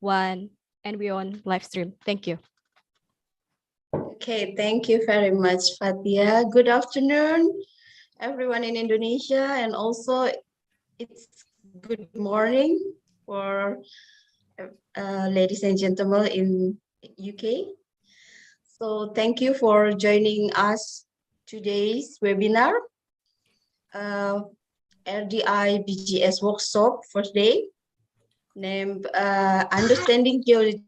1, and we're on live stream. Thank you. Okay, thank you very much, Fatia. Good afternoon, everyone in Indonesia, and also it's good morning for ladies and gentlemen in UK. So thank you for joining us today's webinar, Rdi-Bgs workshop first day, named Understanding Geological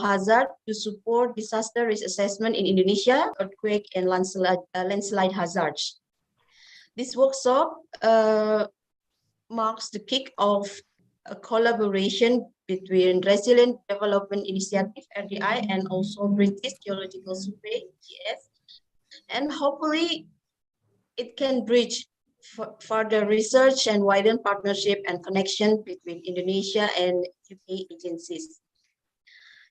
Hazard to Support Disaster Risk Assessment in Indonesia, Earthquake and Landslide Hazards. This workshop marks the kick-off a collaboration between Resilient Development Initiative, RDI, and also British Geological Survey, GS. And hopefully it can bridge further research and widen partnership and connection between Indonesia and UK agencies.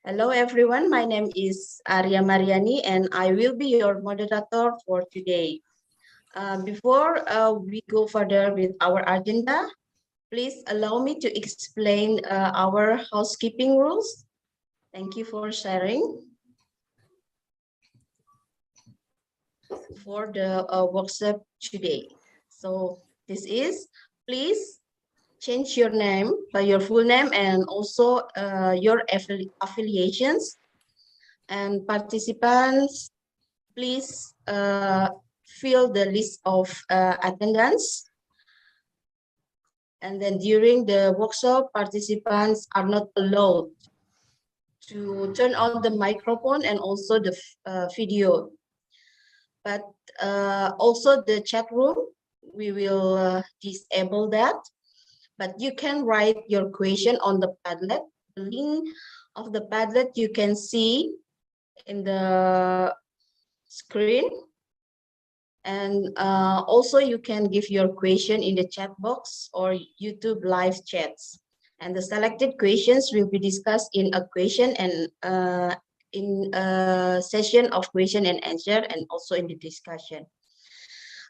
Hello everyone, my name is Arya Mariani and I will be your moderator for today. Before we go further with our agenda, please allow me to explain our housekeeping rules. Thank you for sharing. For the workshop today. So this is, please change your name, your full name, and also your affiliations. And participants, please fill the list of attendance. And then during the workshop, participants are not allowed to turn on the microphone and also the video. But also the chat room, we will disable that. But you can write your question on the Padlet. The link of the Padlet you can see in the screen. And also you can give your question in the chat box or YouTube live chats. And the selected questions will be discussed in a question and in a session of question and answer and also in the discussion.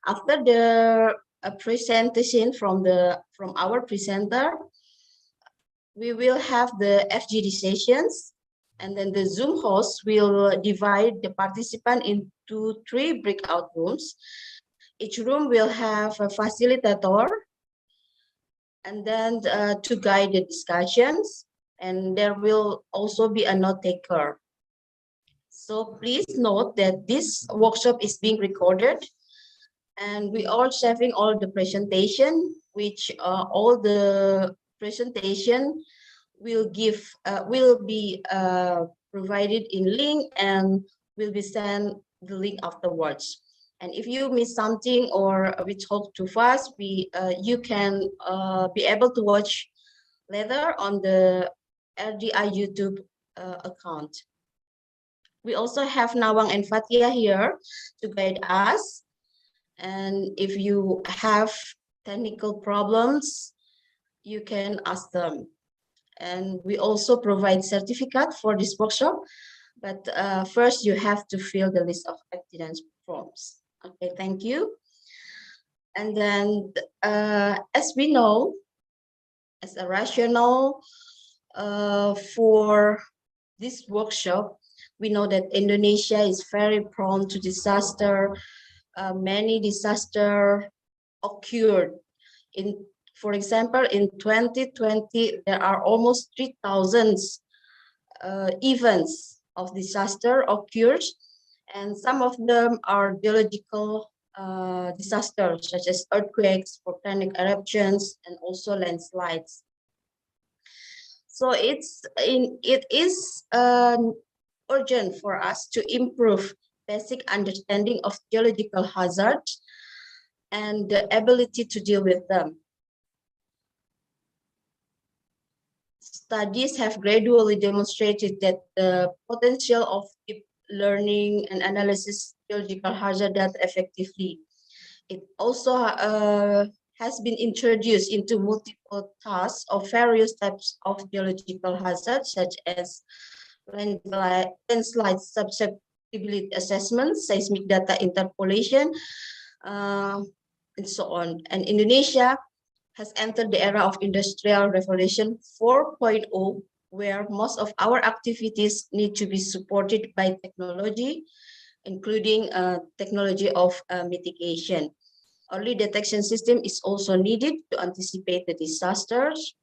After the presentation from our presenter, we will have the FGD sessions, and then the Zoom host will divide the participant into 3 breakout rooms. Each room will have a facilitator, and then to guide the discussions, and there will also be a note taker. So please note that this workshop is being recorded, and we are saving all the presentation, which all the presentation will be provided in link and will be sent the link afterwards. And if you miss something or we talk too fast, you can be able to watch later on the RDI YouTube account. We also have Nawang and Fatia here to guide us. And if you have technical problems, you can ask them. And we also provide certificate for this workshop. But first, you have to fill the list of attendance forms. Okay, thank you. And then, as we know, as a rationale for this workshop, we know that Indonesia is very prone to disaster. Many disasters occurred. For example, in 2020, there are almost 3,000 events of disaster occurred, and some of them are geological disasters such as earthquakes, volcanic eruptions, and also landslides. So it is urgent for us to improve basic understanding of geological hazards and the ability to deal with them. Studies have gradually demonstrated that the potential of deep learning and analysis geological hazard data effectively. It also has been introduced into multiple tasks of various types of geological hazards, such as landslide susceptibility assessment, seismic data interpolation, and so on. And Indonesia has entered the era of Industrial Revolution 4.0, where most of our activities need to be supported by technology, including technology of mitigation. Early detection system is also needed to anticipate the disasters.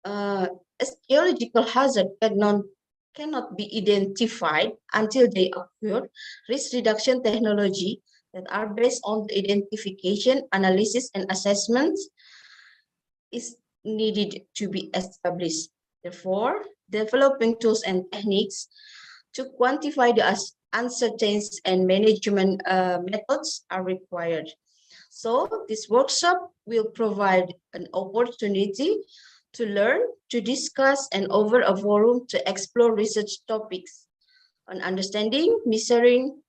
As geological hazard cannot be identified until they occur, risk reduction technology that are based on the identification, analysis, and assessments is needed to be established. Therefore, developing tools and techniques to quantify the uncertainties and management methods are required. So this workshop will provide an opportunity to learn, to discuss, and over a forum to explore research topics on understanding, measuring,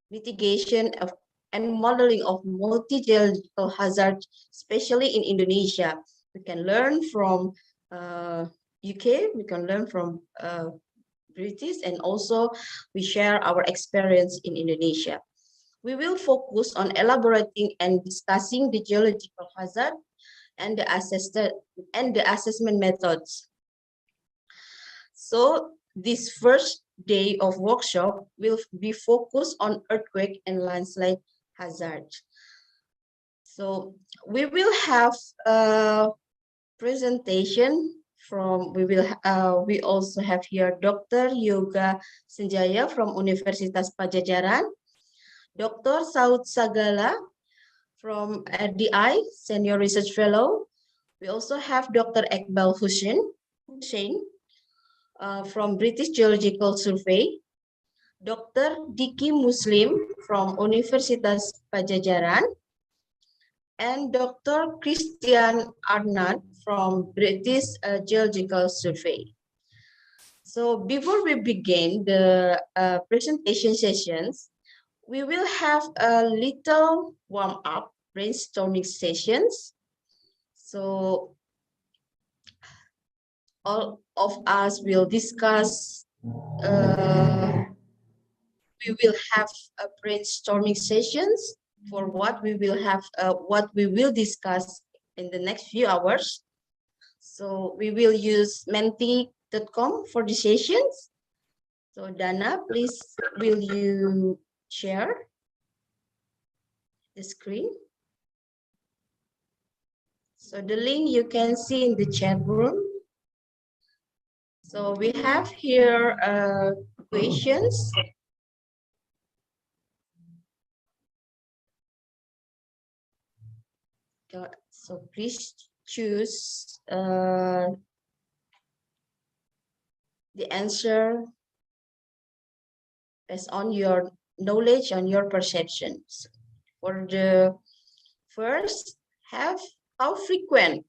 mitigation of, and modeling of multi-geological hazards, especially in Indonesia. We can learn from UK, we can learn from British, and also we share our experience in Indonesia. We will focus on elaborating and discussing the geological hazard and the assessment methods. So this first day of workshop will be focused on earthquake and landslide hazard. So we will have a presentation from, we also have here Dr. Yoga Senjaya from Universitas Pajajaran, Dr. Saud Sagala from RDI, Senior Research Fellow. We also have Dr. Iqbal Hussein from British Geological Survey, Dr. Diki Muslim from Universitas Pajajaran, and Dr. Christian Arnott from British Geological Survey. So before we begin the presentation sessions, we will have a little warm-up brainstorming sessions. So all of us will discuss, we will have a brainstorming sessions for what we will have, what we will discuss in the next few hours. So we will use menti.com for the sessions. So Dana, please, will you share the screen? So the link you can see in the chat room. So we have here questions. So please choose the answer based on your knowledge and your perceptions. For the first, how frequent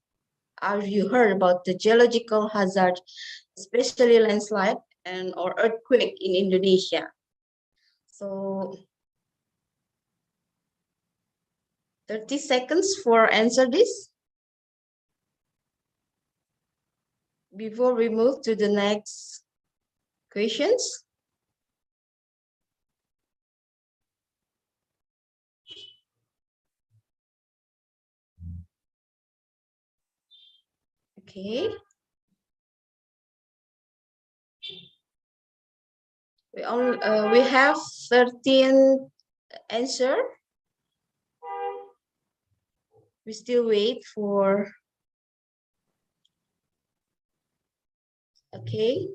have you heard about the geological hazard, especially landslide and or earthquake in Indonesia? So 30 seconds for answer this. Before we move to the next questions. Okay. We have 13 answer. We still wait for. Okay.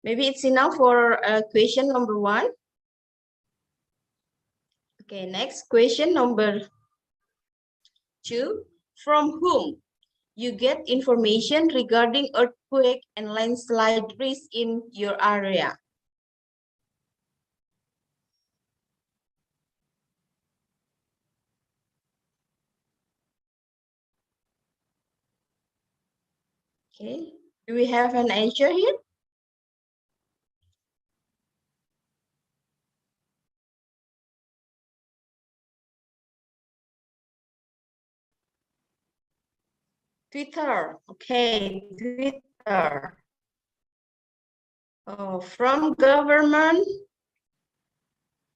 Maybe it's enough for question number 1. Okay, next question number 2. From whom you get information regarding earthquake and landslide risk in your area? Okay, do we have an answer here? Twitter, okay, Twitter. Oh, from government,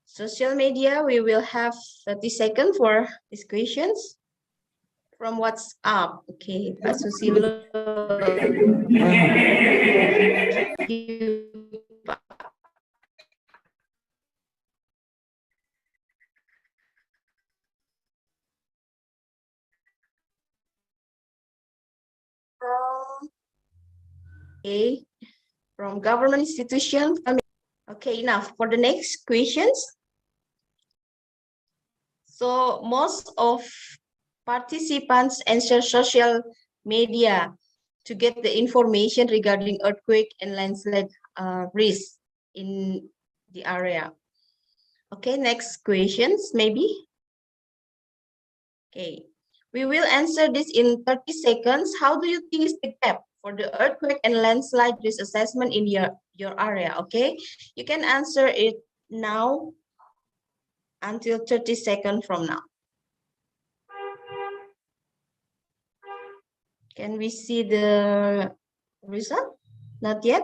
social media, we will have 30 seconds for these questions. From WhatsApp. Okay, Pak Susilo. Okay, from government institution. Okay, enough for the next questions. So most of participants answer social media to get the information regarding earthquake and landslide risk in the area. Okay, next questions maybe. Okay, we will answer this in 30 seconds. How do you think is the gap for the earthquake and landslide risk assessment in your area? Okay, you can answer it now until 30 seconds from now. Can we see the result? Not yet.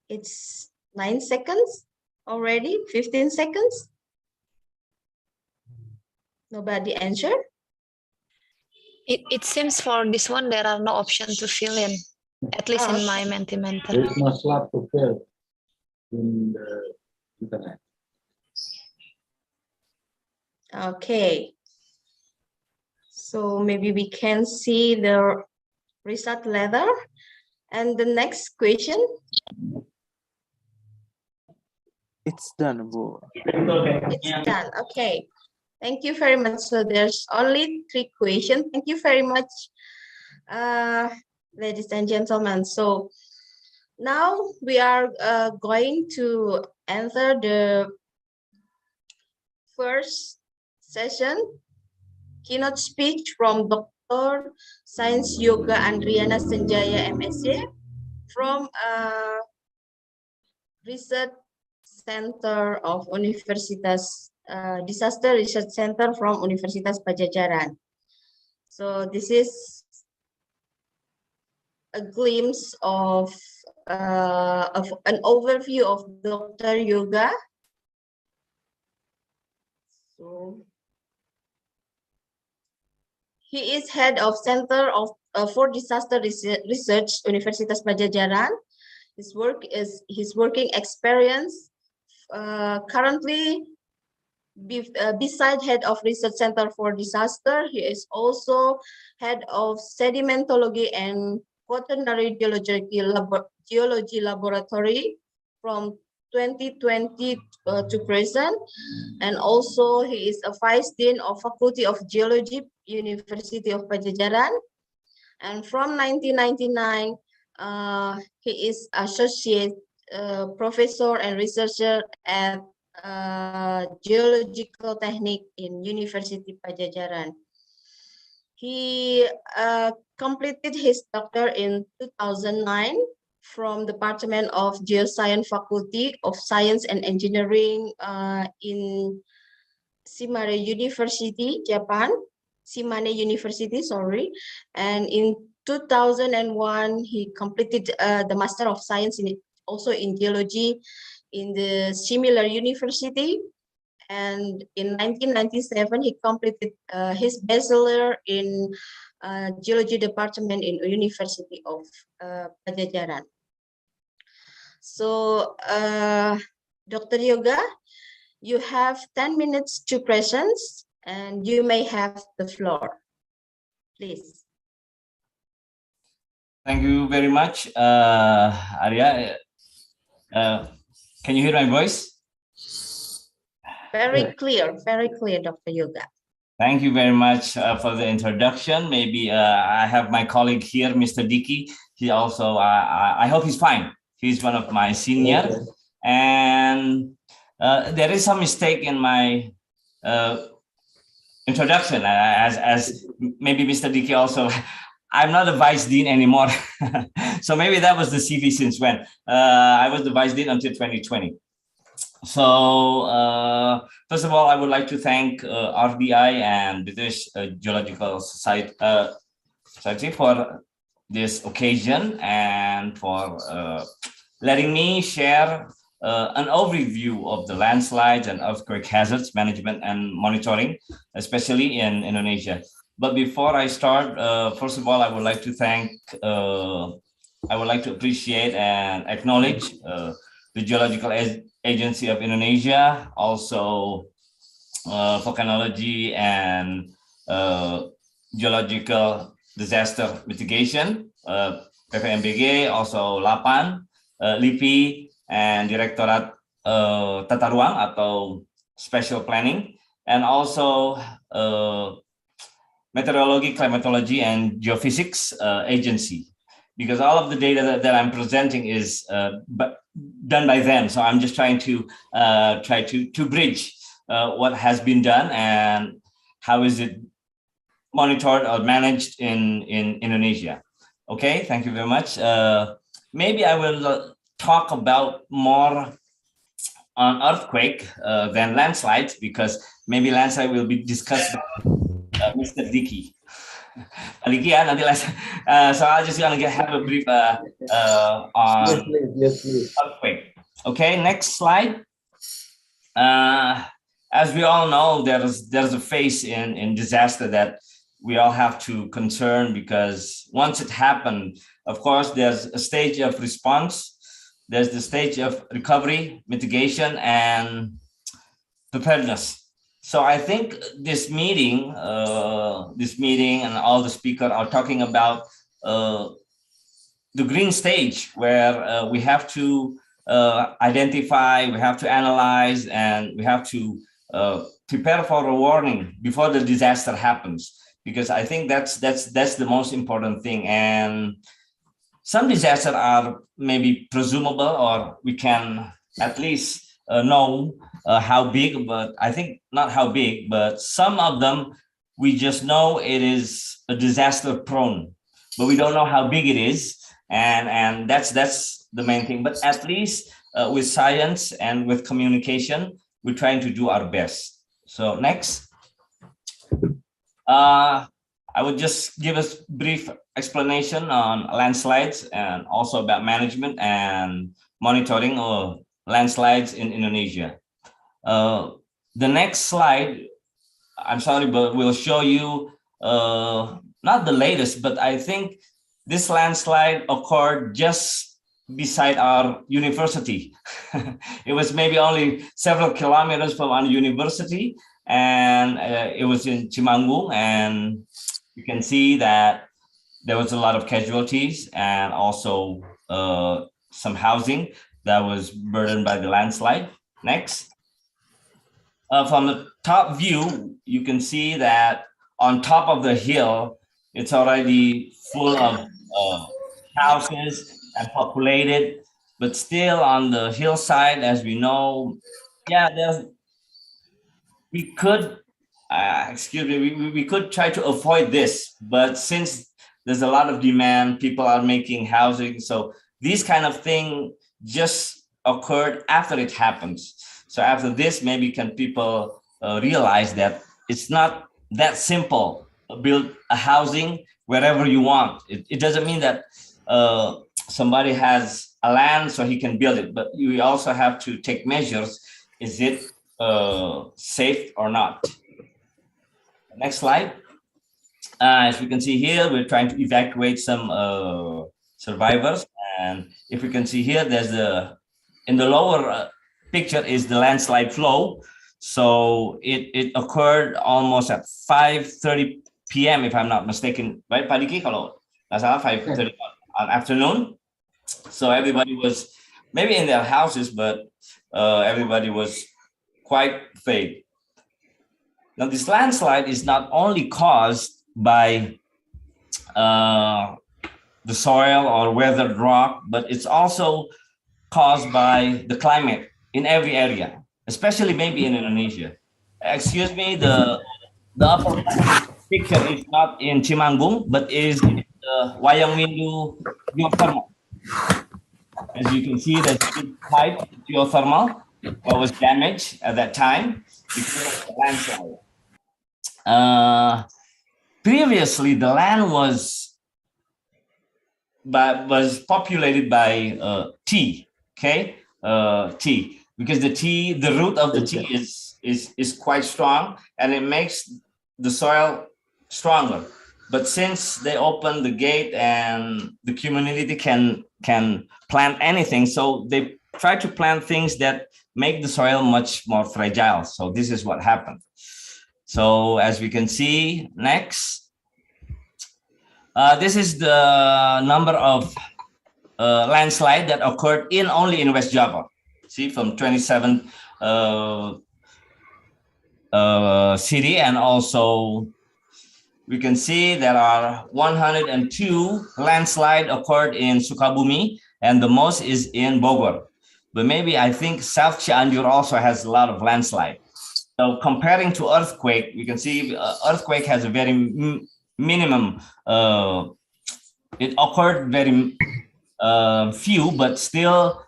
It's 9 seconds already, 15 seconds. Nobody answer? It seems for this one, there are no options to fill in, at least in my Mentimeter. There is no slot to fill in the internet. Okay. So maybe we can see the result later. And the next question. It's done, Bu. It's done. Okay. Thank you very much. So there's only 3 questions. Thank you very much, ladies and gentlemen. So now we are going to enter the first session, keynote speech from Dr. Science Yoga Andriana Senjaya, MSc, from Research Center of Universitas Disaster Research Center from Universitas Pajajaran. So this is a glimpse of an overview of Dr. Yoga. So he is head of Center for Disaster Research, Universitas Pajajaran. His working experience currently. Beside head of research center for disaster, he is also head of sedimentology and quaternary geology laboratory from 2020 to present, and also he is a vice dean of Faculty of Geology, University of Pajajaran, and from 1999 he is associate professor and researcher at geological technique in University Pajajaran. He completed his doctor in 2009 from Department of Geoscience Faculty of Science and Engineering in Shimane University, Japan. Shimane University, sorry. And in 2001, he completed the Master of Science also in Geology in the similar university, and in 1997 he completed his bachelor in geology department in University of Pajajaran. So Dr. Yoga, you have 10 minutes to present and you may have the floor, please. Thank you very much, Arya. Can you hear my voice? Very clear, Dr. Yoga. Thank you very much for the introduction. Maybe I have my colleague here, Mr. Dicky. He also, I hope he's fine. He's one of my seniors. Okay. And there is some mistake in my introduction, as maybe Mr. Dicky also. I'm not a vice dean anymore. So maybe that was the CV since when. I was the vice dean until 2020. So first of all, I would like to thank RDI and British Geological Society for this occasion and for letting me share an overview of the landslides and earthquake hazards management and monitoring, especially in Indonesia. But before I start, first of all, I would like to appreciate and acknowledge the Geological Agency of Indonesia, also volcanology and geological disaster mitigation, Rdi-Bgs, also LAPAN, LIPI, and Direktorat Tata Ruang atau Special Planning, and also Meteorology, Climatology, and Geophysics Agency, because all of the data that I'm presenting is done by them. So I'm just trying to bridge what has been done and how is it monitored or managed in Indonesia. Okay, thank you very much. Maybe I will talk about more on earthquake than landslides, because maybe landslide will be discussed by Mr. Dicky. Dicky, nanti so I'll just gonna have a brief on Yes, please. earthquake. Okay, next slide. As we all know, there's a phase in disaster that we all have to concern, because once it happened, of course, there's a stage of response, there's the stage of recovery, mitigation, and preparedness. So I think this meeting and all the speakers are talking about the green stage, where we have to identify, we have to analyze, and we have to prepare for a warning before the disaster happens, because I think that's the most important thing. And some disasters are maybe presumable, or we can at least know how big, but I think not how big, but some of them we just know it is a disaster prone, but we don't know how big it is, and that's the main thing. But at least with science and with communication, we're trying to do our best. So next. I would just give a brief explanation on landslides and also about management and monitoring of landslides in Indonesia. The next slide, I'm sorry, but we'll show you not the latest, but I think this landslide occurred just beside our university. It was maybe only several kilometers from our university, and it was in Cimanggung, and you can see that there was a lot of casualties and also some housing that was burdened by the landslide. Next. From the top view, you can see that on top of the hill, it's already full of houses and populated, but still on the hillside, as we know, yeah, we could, we could try to avoid this, but since there's a lot of demand, people are making housing, so these kind of thing just occurred after it happens. So after this, maybe can people realize that it's not that simple to build a housing wherever you want. It doesn't mean that somebody has a land so he can build it, but you also have to take measures. Is it safe or not? Next slide. As we can see here, we're trying to evacuate some survivors. And if we can see here, there's in the lower picture is the landslide flow. So it occurred almost at 5:30 p.m. if I'm not mistaken, right, Pak Diki? Kalau nggak salah 5:30 afternoon. So everybody was maybe in their houses, but everybody was quite afraid. Now, this landslide is not only caused by the soil or weathered rock, but it's also caused by the climate in every area, especially maybe in Indonesia. Excuse me, the upper picture is not in Cimanggung, but is in the Wayang Windu geothermal. As you can see, the type geothermal was damaged at that time because of the landslide. Previously, the land was populated by tea. Okay, tea, because the root of the tea is quite strong, and it makes the soil stronger. But since they open the gate and the community can plant anything, so they try to plant things that make the soil much more fragile. So this is what happened. So as we can see, next, this is the number of landslide that occurred only in West Java. See, from 27 city, and also we can see there are 102 landslide occurred in Sukabumi, and the most is in Bogor. But maybe I think South Cianjur also has a lot of landslide. So comparing to earthquake, we can see earthquake has a very minimum. It occurred very few, but still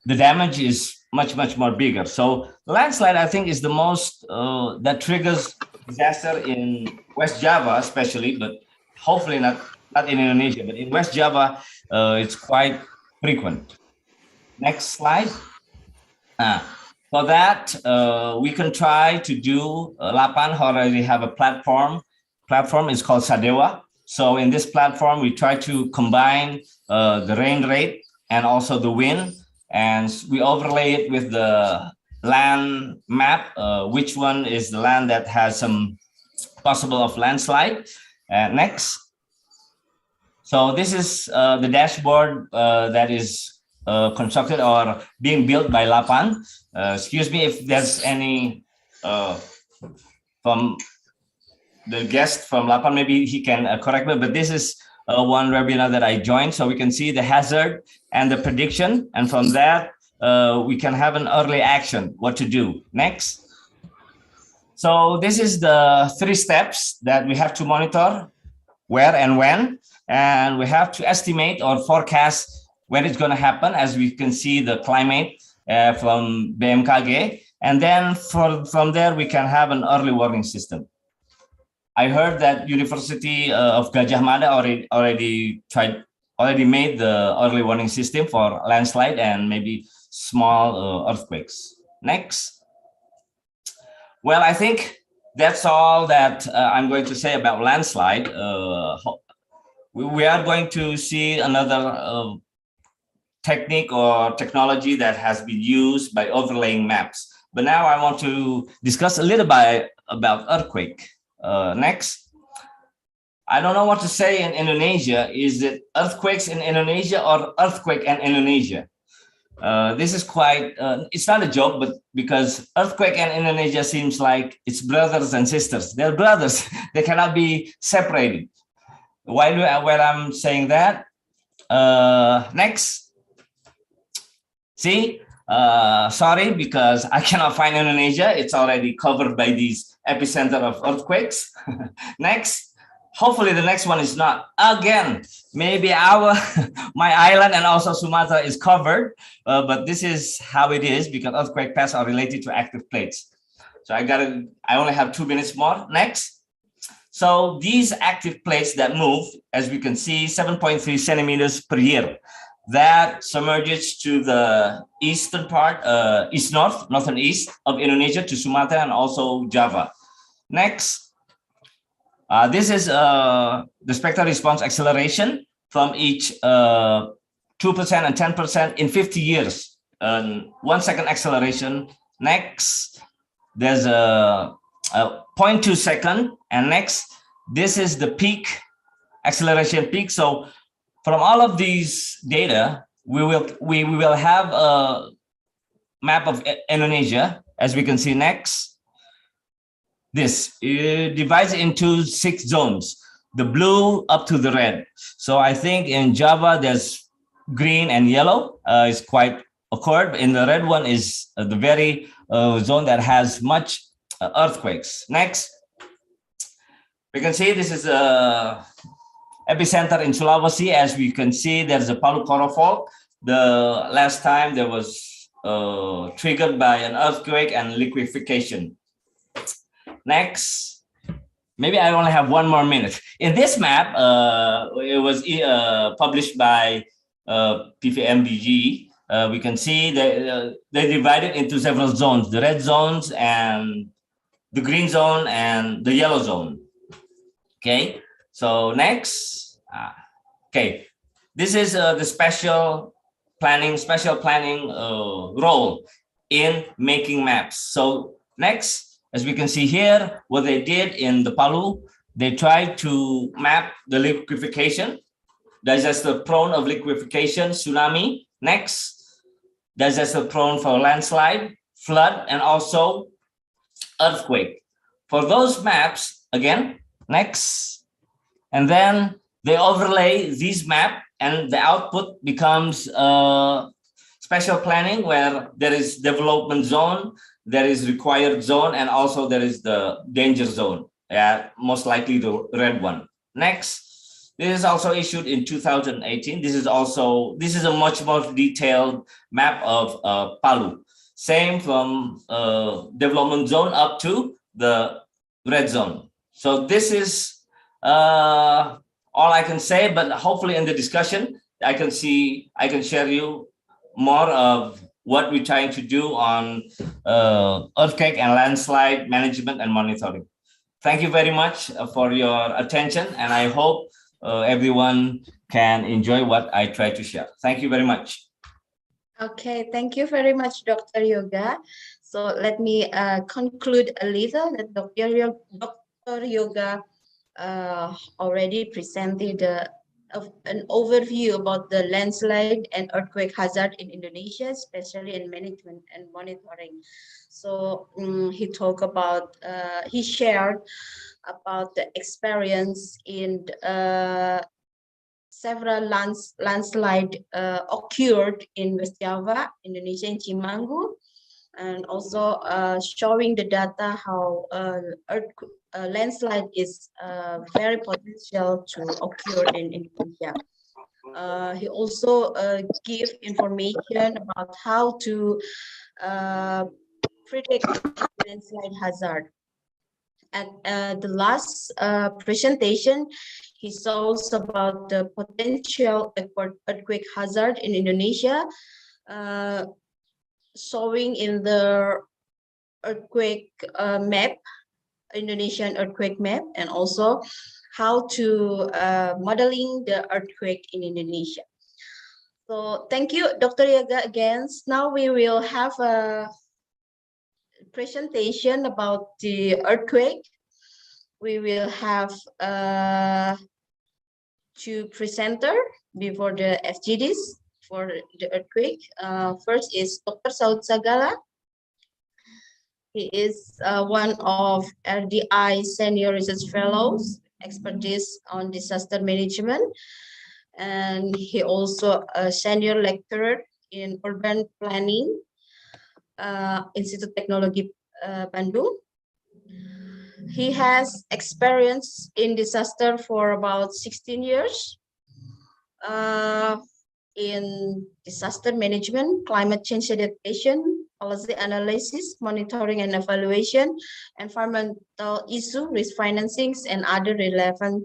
the damage is much more bigger. So landslide, I think, is the most that triggers disaster in West Java, especially, but hopefully not in Indonesia, but in West Java, it's quite frequent. Next slide. For that, we can try to do Lapan already have a platform. Platform is called Sadewa. So in this platform, we try to combine the rain rate and also the wind, and we overlay it with the land map, which one is the land that has some possible of landslide. Next. So this is the dashboard that is constructed or being built by Lapan. Excuse me if there's any from the guest from Lapan, maybe he can correct me, but this is one webinar that I joined, so we can see the hazard and the prediction, and from that we can have an early action, what to do. Next. So this is the 3 steps that we have to monitor, where and when, and we have to estimate or forecast when it's going to happen, as we can see the climate from BMKG, and then from there we can have an early warning system. I heard that University of Gajah Mada already made the early warning system for landslide and maybe small earthquakes. Next. Well, I think that's all that I'm going to say about landslide. We are going to see another technique or technology that has been used by overlaying maps. But now I want to discuss a little bit about earthquake. Next. I don't know what to say in Indonesia. Is it earthquakes in Indonesia or earthquake in Indonesia? This is quite, it's not a joke, but because earthquake and Indonesia seems like it's brothers and sisters. They're brothers. They cannot be separated. Why I'm saying that? Next. See, sorry, because I cannot find Indonesia. It's already covered by these epicenter of earthquakes. Next. Hopefully the next one is not. Again, maybe my island and also Sumatra is covered, but this is how it is because earthquake paths are related to active plates. So I only have 2 minutes more. Next. So these active plates that move, as we can see, 7.3 centimeters per year. That submerges to the eastern part, north and east of Indonesia to Sumatra and also Java. Next. This is the spectral response acceleration from each 2% and 10% in 50 years. 1 second acceleration. Next, there's a 0.2 second. And next, this is the peak, acceleration peak. So from all of these data, we will have a map of Indonesia, as we can see next. This divides into 6 zones, the blue up to the red. So I think in Java, there's green and yellow is quite occurred. In the red one is the very zone that has much earthquakes. Next, we can see this is a epicenter in Sulawesi. As we can see, there's a Palu Koro Fault. The last time there was triggered by an earthquake and liquefaction. Next, maybe I only have 1 more minute. In this map, it was published by PVMBG. We can see that they divided into several zones, the red zones and the green zone and the yellow zone. Okay, so next, okay, this is the special planning role in making maps. So next, as we can see here, what they did in the Palu, they tried to map the liquefaction, disaster prone of liquefaction, tsunami. Next, disaster prone for landslide, flood, and also earthquake. For those maps, again, next, and then they overlay these map and the output becomes special planning where there is development zone, there is required zone, and also there is the danger zone. Yeah, most likely the red one. Next, this is also issued in 2018. This is a much more detailed map of Palu. Same from development zone up to the red zone. So this is all I can say, but hopefully in the discussion, I can share you more of what we're trying to do on earthquake and landslide management and monitoring. Thank you very much for your attention, and I hope everyone can enjoy what I try to share. Thank you very much. Okay, thank you very much, Dr. Yoga. So let me conclude a little that Dr. Yoga already presented an overview about the landslide and earthquake hazard in Indonesia, especially in management and monitoring. So he shared about the experience in several landslide occurred in West Java, Indonesia, in Cimanggu, and also showing the data how landslide is very potential to occur in Indonesia. He also gave information about how to predict landslide hazard. At the last presentation, he shows about the potential earthquake hazard in Indonesia, showing in the earthquake map, Indonesian earthquake map, and also how to modeling the earthquake in Indonesia. So thank you, Dr. Yoga, again. Now we will have a presentation about the earthquake. We will have two presenters before the FGDs for the earthquake. First is Dr. Saud Sagala. He is one of RDI Senior Research Fellows, expertise on disaster management. And he also a senior lecturer in urban planning, Institute Teknologi Bandung. He has experience in disaster for about 16 years in disaster management, climate change adaptation, policy analysis, monitoring and evaluation, environmental issue, risk financings, and other relevant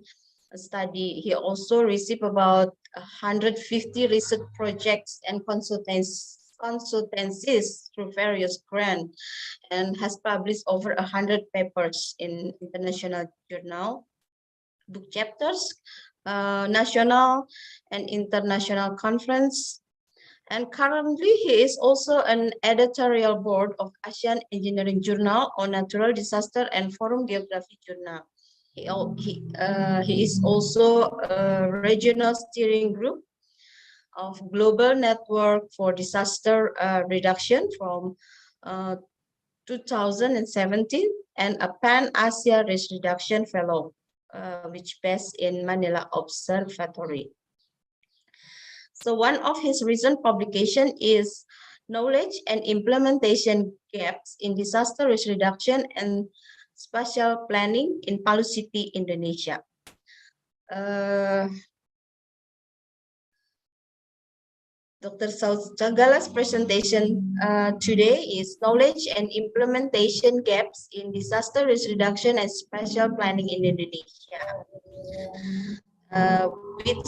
study. He also received about 150 research projects and consultancies through various grants, and has published over 100 papers in international journal, book chapters, national and international conference. And currently he is also an editorial board of Asian Engineering Journal on Natural Disaster and Forum Geography Journal. He is also a regional steering group of Global Network for Disaster Reduction from 2017, and a Pan-Asia Risk Reduction Fellow, which based in Manila Observatory. So one of his recent publication is Knowledge and Implementation Gaps in Disaster Risk Reduction and Spatial Planning in Palu City, Indonesia. Dr. Saud Sagala's presentation today is Knowledge and Implementation Gaps in Disaster Risk Reduction and Spatial Planning in Indonesia. With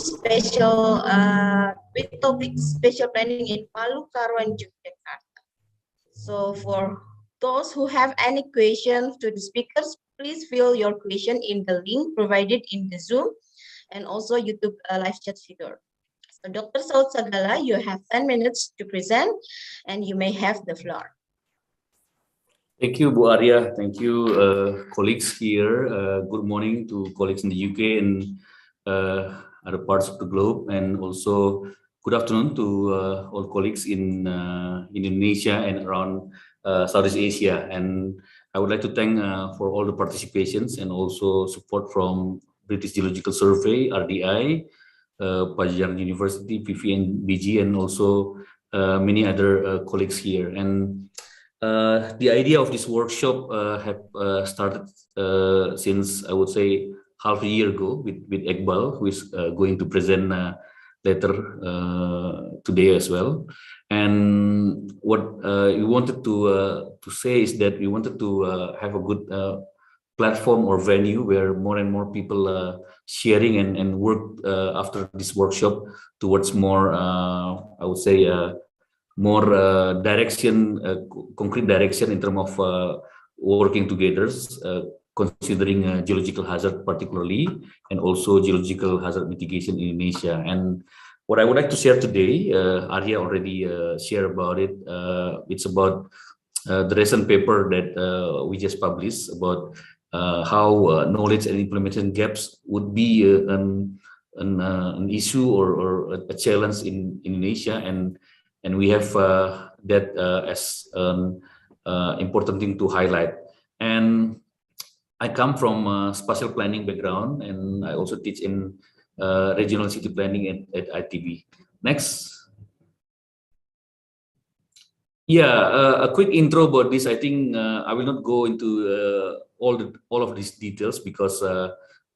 topics spatial planning in Palu, Karo, and Yogyakarta. So for those who have any questions to the speakers, please fill your question in the link provided in the Zoom and also YouTube live chat figure. So Dr. Saud Sagala, you have 10 minutes to present and you may have the floor. Thank you, Bu Arya. Thank you, colleagues here. Good morning to colleagues in the UK and other parts of the globe, and also good afternoon to all colleagues in Indonesia and around Southeast Asia. And I would like to thank for all the participations and also support from British Geological Survey, RDI, Pajajaran University, Rdi-Bgs, and also many other colleagues here. And the idea of this workshop have started since, I would say, half a year ago with Iqbal, who is going to present later today as well. And what we wanted to say is that we wanted to have a good platform or venue where more and more people sharing and work after this workshop towards more, I would say, more direction, concrete direction in terms of working together, considering geological hazard particularly, and also geological hazard mitigation in Indonesia. And what I would like to share today, Arya already shared about it. It's about the recent paper that we just published about how knowledge and implementation gaps would be an issue or a challenge in Indonesia, and we have that as an important thing to highlight. And I come from a spatial planning background, and I also teach in regional city planning at ITB. Next. Yeah, a quick intro about this. I think I will not go into all of these details because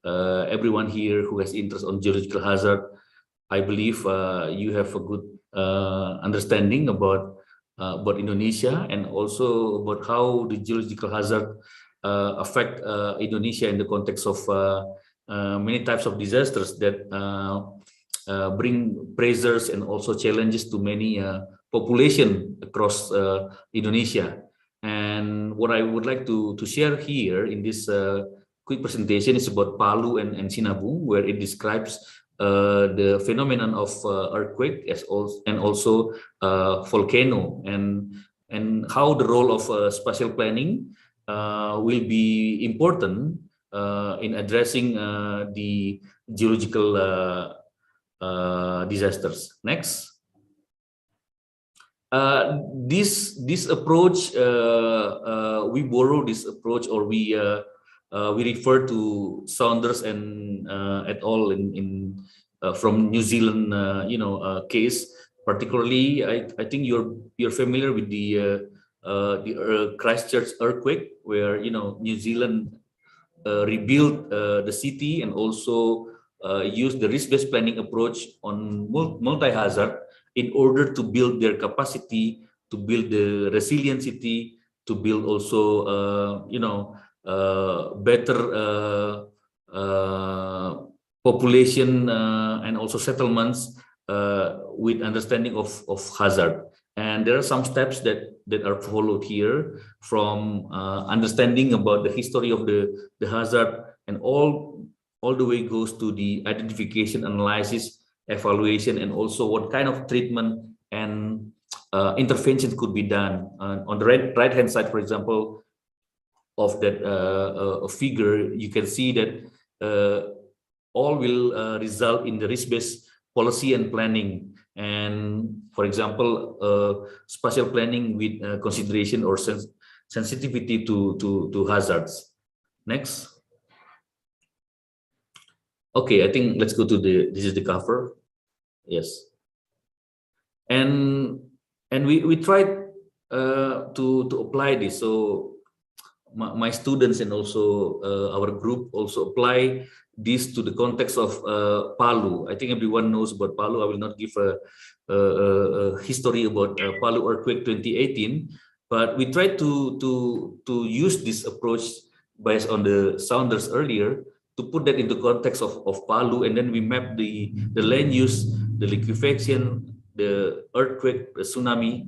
everyone here who has interest on geological hazard, I believe you have a good understanding about Indonesia and also about how the geological hazard affect Indonesia in the context of many types of disasters that bring pressures and also challenges to many population across Indonesia. And what I would like to share here in this quick presentation is about Palu and Sinabung, where it describes the phenomenon of earthquake and also volcano, and how the role of spatial planning will be important in addressing the geological disasters. Next. This approach, we borrow this approach, or we refer to Saunders and et al. in from New Zealand, case. Particularly, I think you're familiar with the Christchurch earthquake, where New Zealand rebuilt the city and also used the risk-based planning approach on multi-hazard in order to build their capacity, to build the resiliency, to build also better population and also settlements with understanding of hazard. And there are some steps that are followed here, from understanding about the history of the hazard, and all the way goes to the identification, analysis, evaluation, and also what kind of treatment and intervention could be done. On the right hand side, for example, of that figure, you can see that all will result in the risk-based policy and planning. And for example, spatial planning with consideration or sensitivity to hazards. Next. Okay, I think let's go to this is the cover. Yes. And we tried to apply this. So my students and also our group also apply this to the context of Palu. I think everyone knows about Palu. I will not give a history about Palu earthquake 2018, but we tried to use this approach based on the Saunders earlier to put that into context of Palu, and then we map the land use, the liquefaction, the earthquake, the tsunami,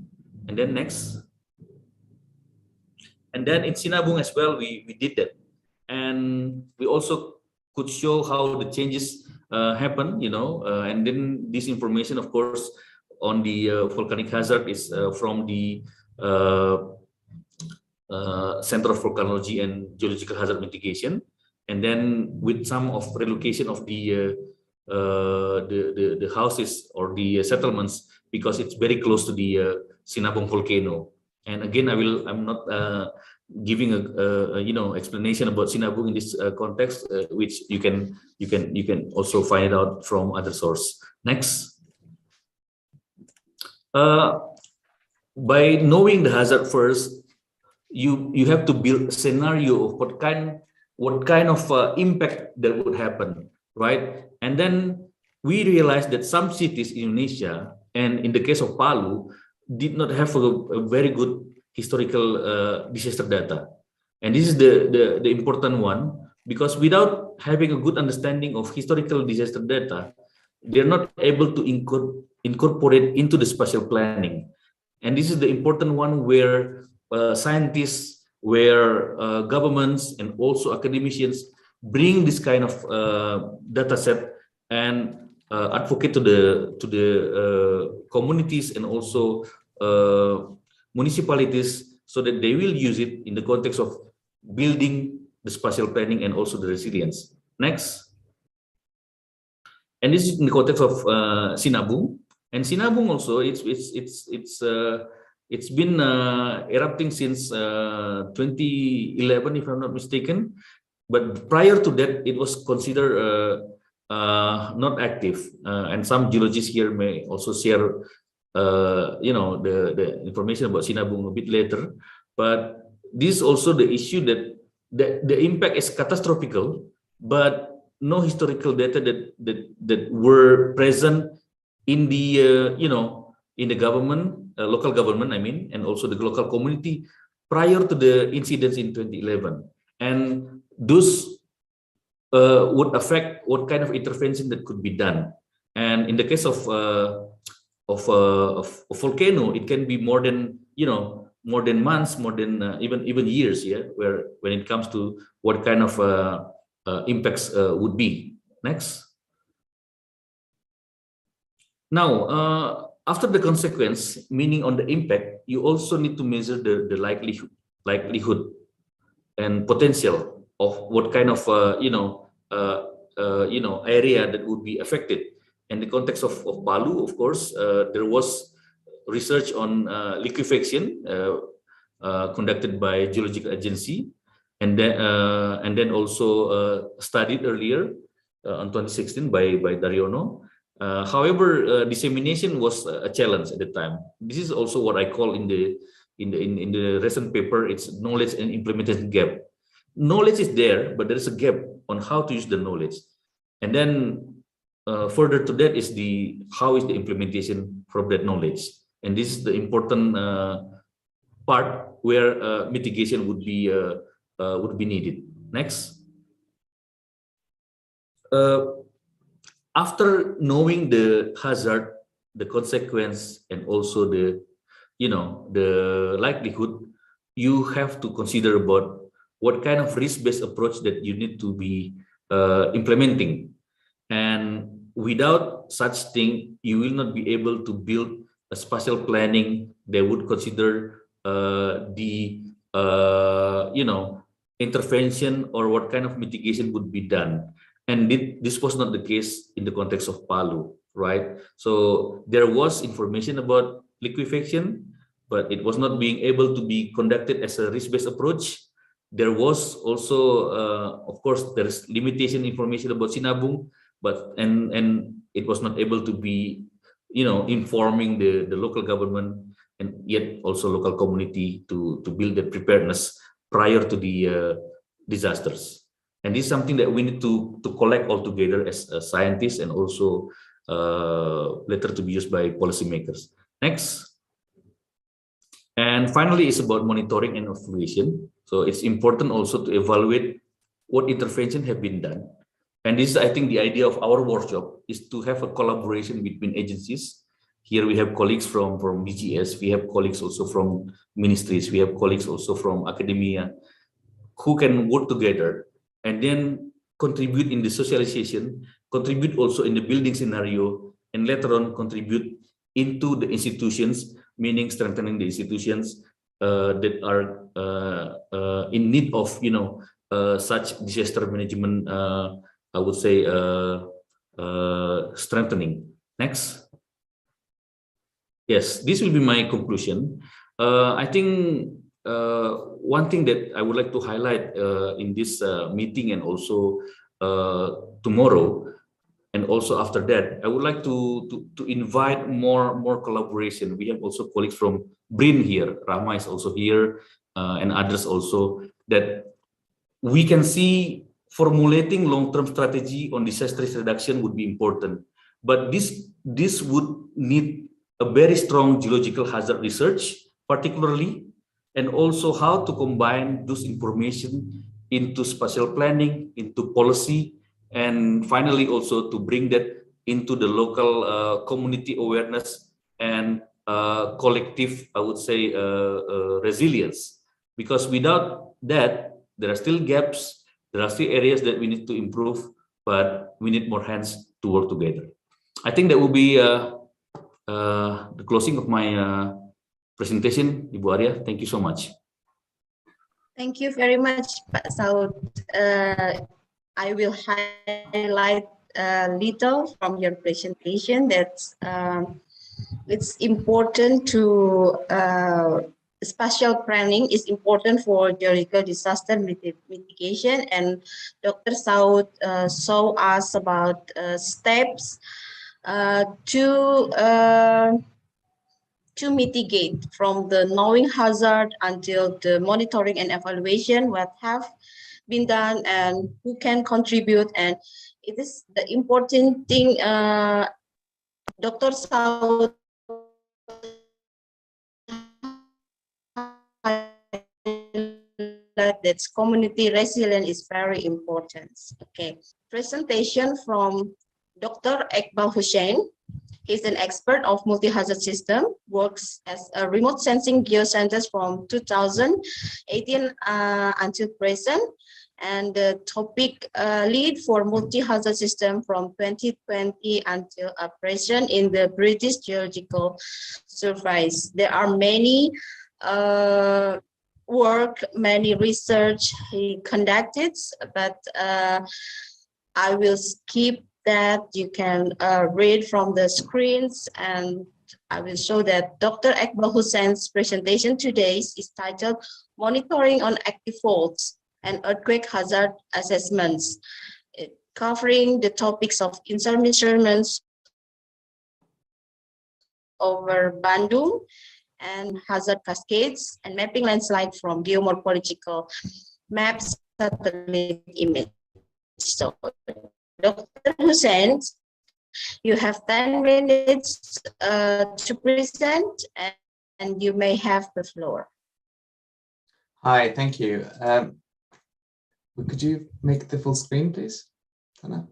and then next. And then in Sinabung as well, we did that. and we also could show how the changes happen, and then this information, of course, on the volcanic hazard is from the Center of Volcanology and Geological Hazard Mitigation, and then with some of relocation of the houses or the settlements, because it's very close to the Sinabung volcano. And again, I'm not giving a explanation about Sinabung in this context, which you can also find out from other source. Next. By knowing the hazard first, you have to build a scenario of what kind of impact that would happen, right? And then we realized that some cities in Indonesia, and in the case of Palu, did not have a very good historical disaster data. And this is the important one, because without having a good understanding of historical disaster data, they're not able to incorporate into the spatial planning. And this is the important one where scientists, where governments, and also academicians bring this kind of data set and advocate to the communities and also municipalities, so that they will use it in the context of building the spatial planning and also the resilience. Next. And this is in the context of Sinabung. And Sinabung also, it's been erupting since 2011, if I'm not mistaken. But prior to that, it was considered not active. And some geologists here may also share, the information about Sinabung a bit later. But this is also the issue that the impact is catastrophical, but no historical data that were present in the in the government, local government, I mean, and also the local community prior to the incidents in 2011. And those would affect what kind of intervention that could be done. And in the case of volcano, it can be more than months, more than even years, where when it comes to what kind of impacts would be. Next. Now, after the consequence, meaning on the impact, you also need to measure the likelihood and potential of what kind of area that would be affected. In the context of Palu, of course, there was research on liquefaction conducted by Geological Agency, and then also studied earlier in 2016 by Daryono. However, dissemination was a challenge at the time. This is also what I call in the recent paper, it's knowledge and implementation gap. Knowledge is there, but there is a gap on how to use the knowledge. And then further to that is how is the implementation from that knowledge. And this is the important part where mitigation would be needed. Next. After knowing the hazard, the consequence, and also the likelihood, you have to consider about what kind of risk-based approach that you need to be implementing. And without such thing, you will not be able to build a spatial planning that would consider intervention or what kind of mitigation would be done. And this was not the case in the context of Palu, right? So there was information about liquefaction, but it was not being able to be conducted as a risk-based approach. There was also, of course, there is limitation information about Sinabung, but and it was not able to be, informing the local government and yet also local community to build the preparedness prior to the disasters. And this is something that we need to collect all together as scientists and also later to be used by policymakers. Next. And finally, it's about monitoring and evaluation. So it's important also to evaluate what intervention have been done. And this is, I think, the idea of our workshop is to have a collaboration between agencies. Here we have colleagues from BGS, we have colleagues also from ministries, we have colleagues also from academia, who can work together and then contribute in the socialization, contribute also in the building scenario, and later on contribute into the institutions, meaning strengthening the institutions that are in need of, such disaster management, I would say, strengthening. Next. Yes, this will be my conclusion. I think one thing that I would like to highlight in this meeting, and also tomorrow, and also after that, I would like to invite more collaboration. We have also colleagues from BRIN here. Rahma is also here, and others also, that we can see formulating long-term strategy on disaster risk reduction would be important. But this would need a very strong geological hazard research, particularly, and also how to combine those information into spatial planning, into policy, and finally also to bring that into the local community awareness and collective, I would say, resilience. Because without that, there are still gaps, there are still areas that we need to improve, but we need more hands to work together. I think that will be the closing of my presentation, Ibu Arya. Thank you so much. Thank you very much, Pak Saud. I will highlight a little from your presentation that it's important to spatial planning is important for geological disaster mitigation, and Dr. Saud saw us about steps to mitigate from the knowing hazard until the monitoring and evaluation, what have been done and who can contribute. And it is the important thing Dr. Saud that community resilience is very important. Okay, presentation from Dr. Iqbal Hussain. He's an expert of multi-hazard system, works as a remote sensing geoscientist from 2018 until present, and the topic lead for multi-hazard system from 2020 until present in the British Geological Surveys. There are many many research he conducted, but I will skip that. You can read from the screens, and I will show that Dr. Iqbal Hussain's presentation today is titled Monitoring on Active Faults and Earthquake Hazard Assessments, covering the topics of inside measurements over Bandung and hazard cascades, and mapping landslide from geomorphological maps, satellite image. So, Dr. Hussain, you have 10 minutes to present, and you may have the floor. Hi, thank you. Could you make the full screen, please, Tana?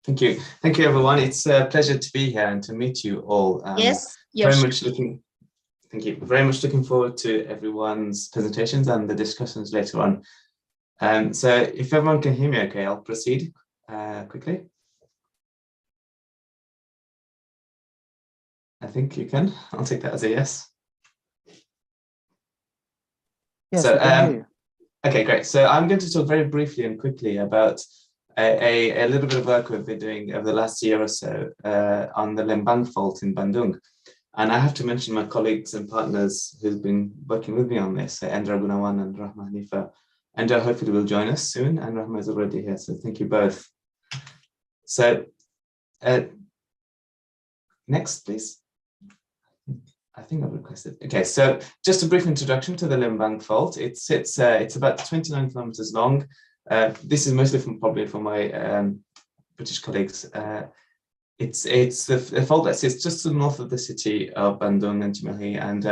Thank you. Thank you, everyone. It's a pleasure to be here and to meet you all. Yes, very much looking. Thank you. Very much looking forward to everyone's presentations and the discussions later on. So if everyone can hear me okay, I'll proceed quickly. I think you can. I'll take that as a yes. Yes, So, we can hear you. okay, great. So I'm going to talk very briefly and quickly about a little bit of work we've been doing over the last year or so on the Lembang Fault in Bandung. And I have to mention my colleagues and partners who've been working with me on this, Endra Gunawan and Rahma Hanifa. Endra hopefully will join us soon, and Rahma is already here, so thank you both. So next, please. I think I've requested. Okay, so just a brief introduction to the Lembang Fault. It's about 29 kilometers long. This is mostly probably from my British colleagues. It's a fault that sits just to the north of the city of Bandung and Cimahi, and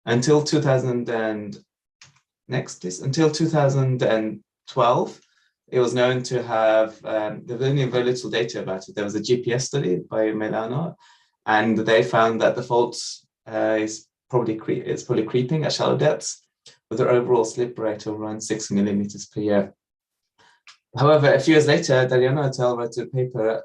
until 2012, it was known to have. There was only very little data about it. There was a GPS study by Melano, and they found that the fault is probably creeping at shallow depths. with an overall slip rate of around 6 millimeters per year. However, a few years later, Dariana et al. Wrote a paper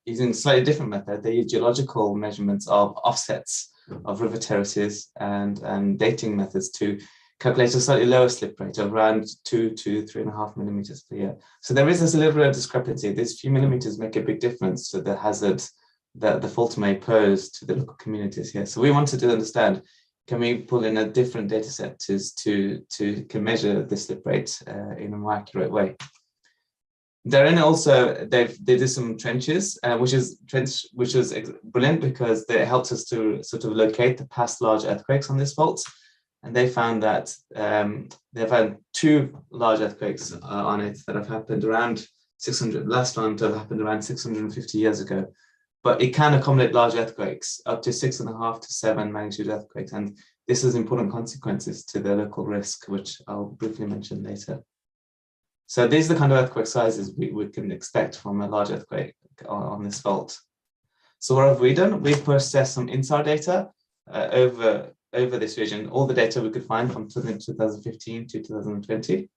using a slightly different method. They used geological measurements of offsets of river terraces and dating methods to calculate a slightly lower slip rate of around 2 to 3.5 millimeters per year. So there is this little bit of discrepancy. These few millimeters make a big difference to the hazard that the fault may pose to the local communities here. So we wanted to understand, can we pull in a different data set to measure the slip rate in a more accurate way? Therein also, they did some trenches, which was brilliant because they helped us to sort of locate the past large earthquakes on this fault. And they found that they've had 2 large earthquakes on it that have happened around 600, last one to have happened around 650 years ago. But it can accommodate large earthquakes, up to 6.5 to 7 magnitude earthquakes. And this has important consequences to the local risk, which I'll briefly mention later. So these are the kind of earthquake sizes we can expect from a large earthquake on this fault. So what have we done? We've processed some INSAR data over this region, all the data we could find from 2015 to 2020.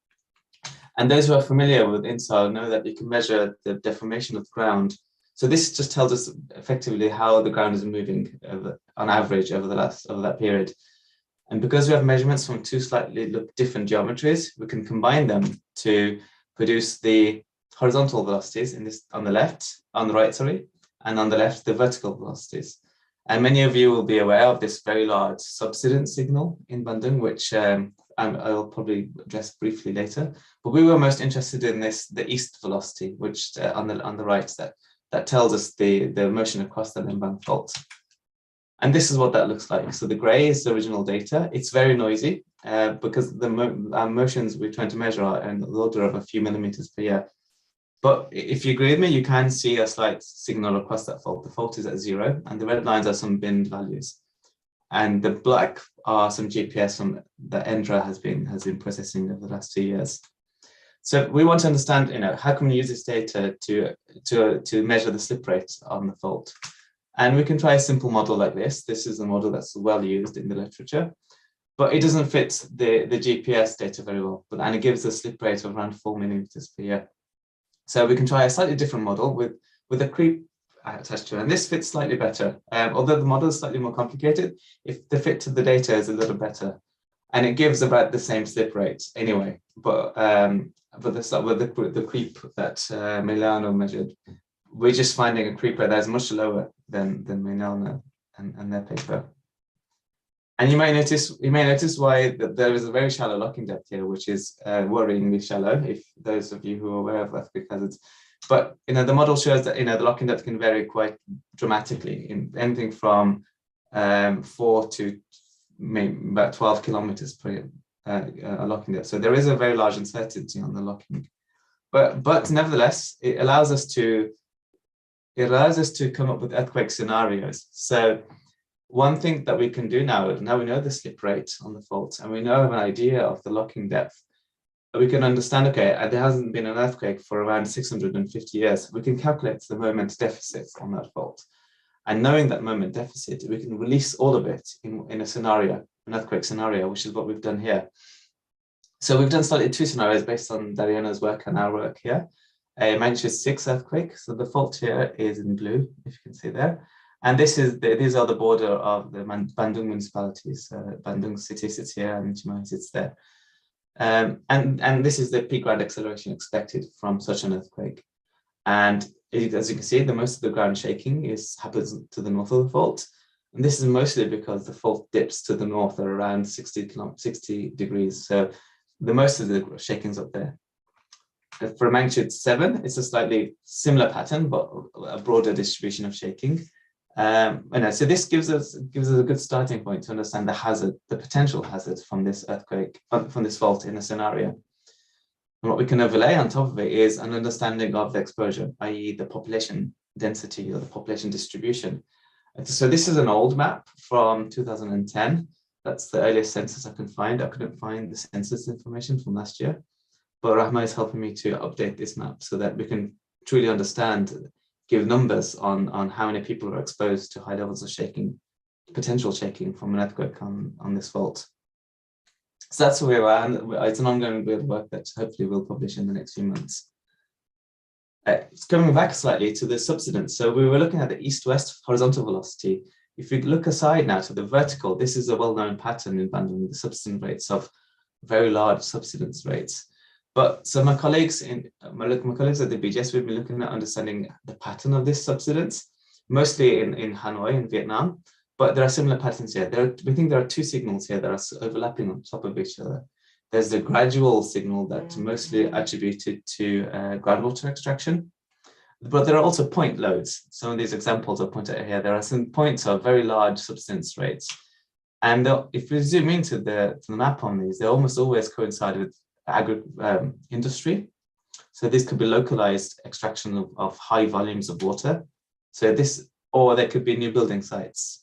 And those who are familiar with INSAR know that you can measure the deformation of the ground. So this just tells us effectively how the ground is moving on average over that period. And because we have measurements from 2 slightly different geometries, we can combine them to produce the horizontal velocities on the right, and on the left, the vertical velocities. And many of you will be aware of this very large subsidence signal in Bandung, which I'll probably address briefly later. But we were most interested in the east velocity, which on the right, that tells us the motion across the Lembang Fault. And this is what that looks like. So the gray is the original data. It's very noisy because the motions we're trying to measure are in the order of a few millimeters per year. But if you agree with me, you can see a slight signal across that fault. The fault is at 0, and the red lines are some binned values. And the black are some GPS from that ENDRA has been processing over the last 2 years. So we want to understand, how can we use this data to measure the slip rate on the fault? And we can try a simple model like this. This is a model that's well used in the literature, but it doesn't fit the GPS data very well. And it gives a slip rate of around 4 millimeters per year. So we can try a slightly different model with a creep attached to it. And this fits slightly better. Although the model is slightly more complicated, if the fit to the data is a little better. And it gives about the same slip rate anyway. But with the creep that Milano measured, we're just finding a creep rate that is much lower than Milano and their paper. And you may notice why there is a very shallow locking depth here, which is worryingly shallow, if those of you who are aware of earthquake hazards. But the model shows that the locking depth can vary quite dramatically, in anything from 4 to maybe about 12 kilometers per locking depth. So there is a very large uncertainty on the locking. But nevertheless, it allows us to come up with earthquake scenarios. So one thing that we can do now we know the slip rate on the fault, and we know an idea of the locking depth. We can understand, okay, there hasn't been an earthquake for around 650 years. We can calculate the moment deficit on that fault. And knowing that moment deficit, we can release all of it in a scenario, an earthquake scenario, which is what we've done here. So we've done slightly 2 scenarios based on Dariana's work and our work here. A magnitude 6 earthquake. So the fault here is in blue, if you can see there. And these are the border of the Bandung municipalities. Bandung city sits here and Cimahi sits there. And this is the peak ground acceleration expected from such an earthquake. And as you can see, most of the ground shaking happens to the north of the fault. And this is mostly because the fault dips to the north at around 60 degrees. So most of the shaking's up there. For a magnitude 7, it's a slightly similar pattern, but a broader distribution of shaking. So this gives us a good starting point to understand the potential hazard from this earthquake, from this fault in a scenario. And what we can overlay on top of it is an understanding of the exposure, i.e. the population density or the population distribution. So this is an old map from 2010. That's the earliest census I can find. I couldn't find the census information from last year, but Rahma is helping me to update this map so that we can truly understand, give numbers on how many people are exposed to high levels of shaking, potential shaking from an earthquake on this fault. So that's where we are, and it's an ongoing bit of work that hopefully we'll publish in the next few months. Coming back slightly to the subsidence. So we were looking at the east-west horizontal velocity. If we look aside now to the vertical, this is a well-known pattern in Bandung, the subsidence rates of very large subsidence rates. But so my colleagues at the BGS, we've been looking at understanding the pattern of this subsidence, mostly in Hanoi in Vietnam, but there are similar patterns here. We think there are two signals here that are overlapping on top of each other. There's the gradual signal that's mostly attributed to groundwater extraction, but there are also point loads. Some of these examples are pointed out here. There are some points of very large subsidence rates. And if we zoom into the map on these, they almost always coincide with industry. So this could be localized extraction of high volumes of water. So this, or there could be new building sites.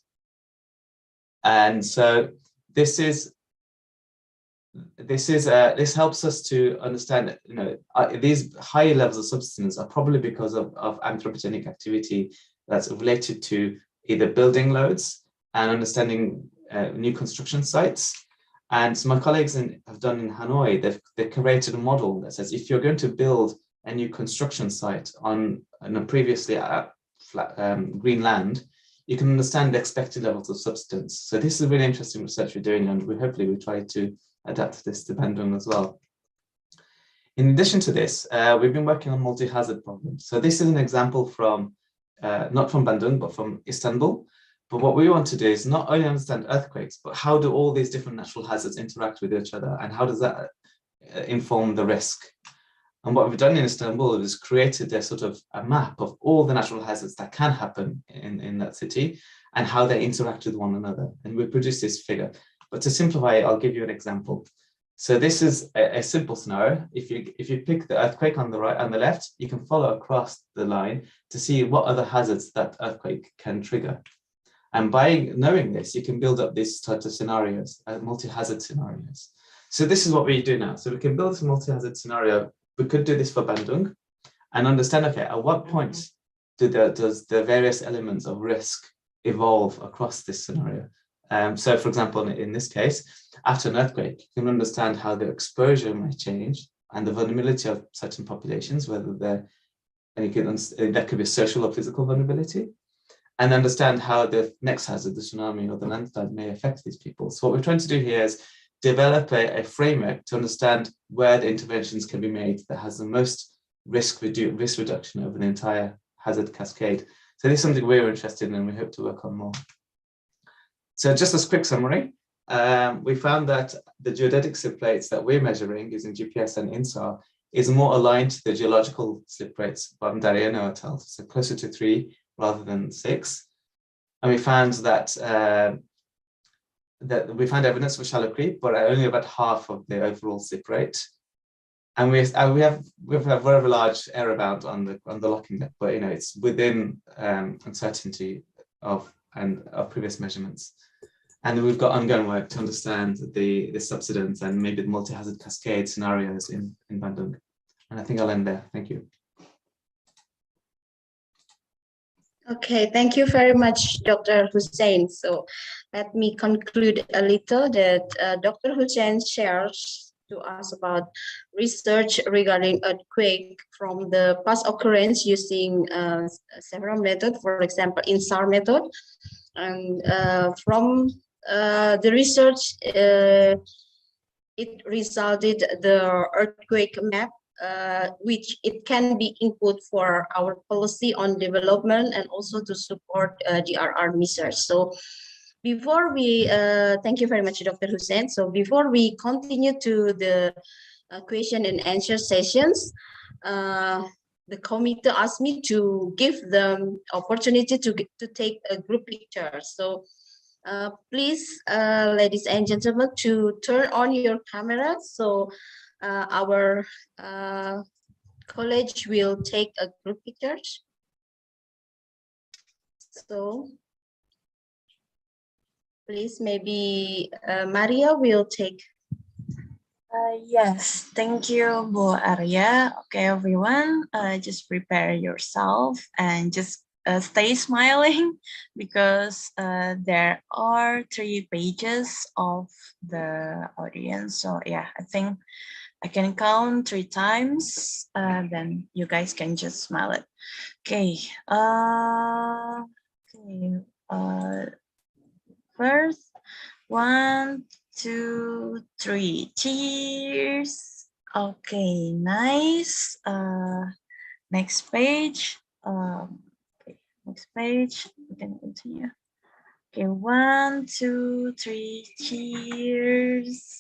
And so this helps us to understand, these high levels of subsidence are probably because of anthropogenic activity that's related to either building loads and understanding new construction sites. And so my colleagues have done in Hanoi, they've created a model that says if you're going to build a new construction site on a previously green land, you can understand the expected levels of subsidence. So this is really interesting research we're doing, and hopefully we try to adapt this to Bandung as well. In addition to this, we've been working on multi-hazard problems. So this is an example from, not from Bandung, but from Istanbul. But what we want to do is not only understand earthquakes, but how do all these different natural hazards interact with each other, and how does that inform the risk? And what we've done in Istanbul is created a sort of a map of all the natural hazards that can happen in that city and how they interact with one another. And we produce this figure. But to simplify it, I'll give you an example. So this is a simple scenario. If you pick the earthquake on the right and the left, you can follow across the line to see what other hazards that earthquake can trigger. And by knowing this, you can build up these types of scenarios, multi-hazard scenarios. So this is what we do now. So we can build a multi-hazard scenario. We could do this for Bandung and understand, okay, at what point does the various elements of risk evolve across this scenario? So for example, in this case, after an earthquake, you can understand how the exposure might change and the vulnerability of certain populations, whether that could be social or physical vulnerability, and understand how the next hazard, the tsunami or the landslide, may affect these people. So what we're trying to do here is develop a framework to understand where the interventions can be made that has the most risk reduction over the entire hazard cascade. So this is something we're interested in and we hope to work on more. So just as a quick summary, we found that the geodetic slip rates that we're measuring using GPS and INSAR is more aligned to the geological slip rates by Dariano et al., so closer to 3 rather than 6. And we found that we found evidence for shallow creep, but only about half of the overall slip rate. And we have a very large error bound on the locking net, but it's within uncertainty of previous measurements. And we've got ongoing work to understand the subsidence and maybe the multi-hazard cascade scenarios in Bandung. And I think I'll end there. Thank you. Okay, thank you very much, Dr. Hussein. So let me conclude a little that Dr. Hussein shares to us about research regarding earthquake from the past occurrence using several methods, for example, INSAR method. And from the research, it resulted the earthquake map, which it can be input for our policy on development and also to support DRR research. So before we, thank you very much, Dr. Hussein. So before we continue to the question and answer sessions, the committee asked me to give them opportunity to take a group picture. So please, ladies and gentlemen, to turn on your camera. So our college will take a group pictures. So please, maybe Maria will take. Yes, thank you, Bu Arya. Okay, everyone, just prepare yourself and just stay smiling because there are 3 pages of the audience. So yeah, I think I can count 3 times, then you guys can just smile it. Okay. First, 1, 2, 3. Cheers. Okay, nice. Next page. Okay, next page. We can continue. Okay, 1, 2, 3. Cheers.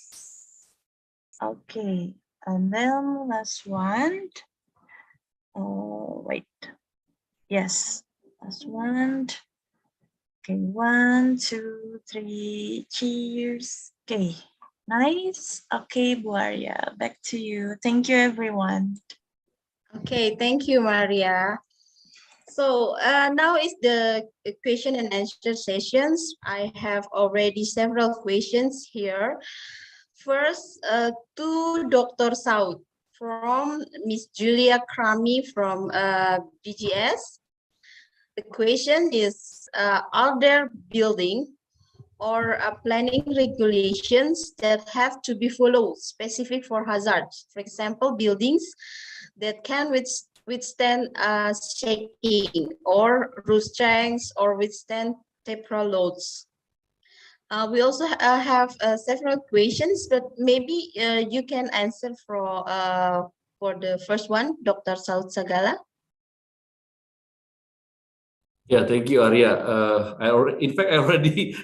Okay, and then last one. Oh, wait. Yes, last one. Okay, 1, 2, 3. Cheers. Okay, nice. Okay, Bu Arya, back to you. Thank you, everyone. Okay, thank you, Maria. So now is the question and answer sessions. I have already several questions here. First, to Dr. Saud from Miss Julia Krami from BGS. The question is, are there building or planning regulations that have to be followed specific for hazards? For example, buildings that can withstand shaking or roof strengths or withstand temporal loads. We also have several questions, but maybe you can answer for the first one, Dr. Saud Sagala. Yeah, thank you, Arya. In fact, I already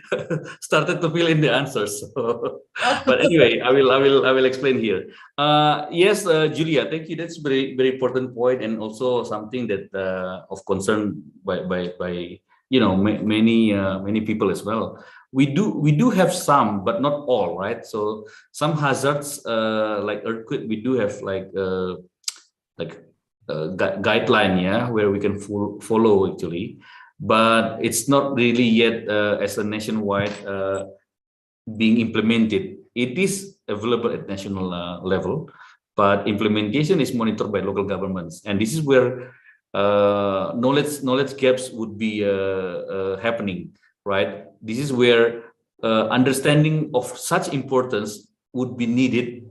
started to fill in the answers. So, but anyway, I will explain here. Yes, Julia, thank you. That's very important point, and also something that of concern by many people as well. We do have some, but not all, right? So some hazards like earthquake, we do have like guideline, yeah, where we can follow actually, but it's not really yet as a nationwide being implemented. It is available at national level, but implementation is monitored by local governments, and this is where knowledge gaps would be happening, right? This is where understanding of such importance would be needed,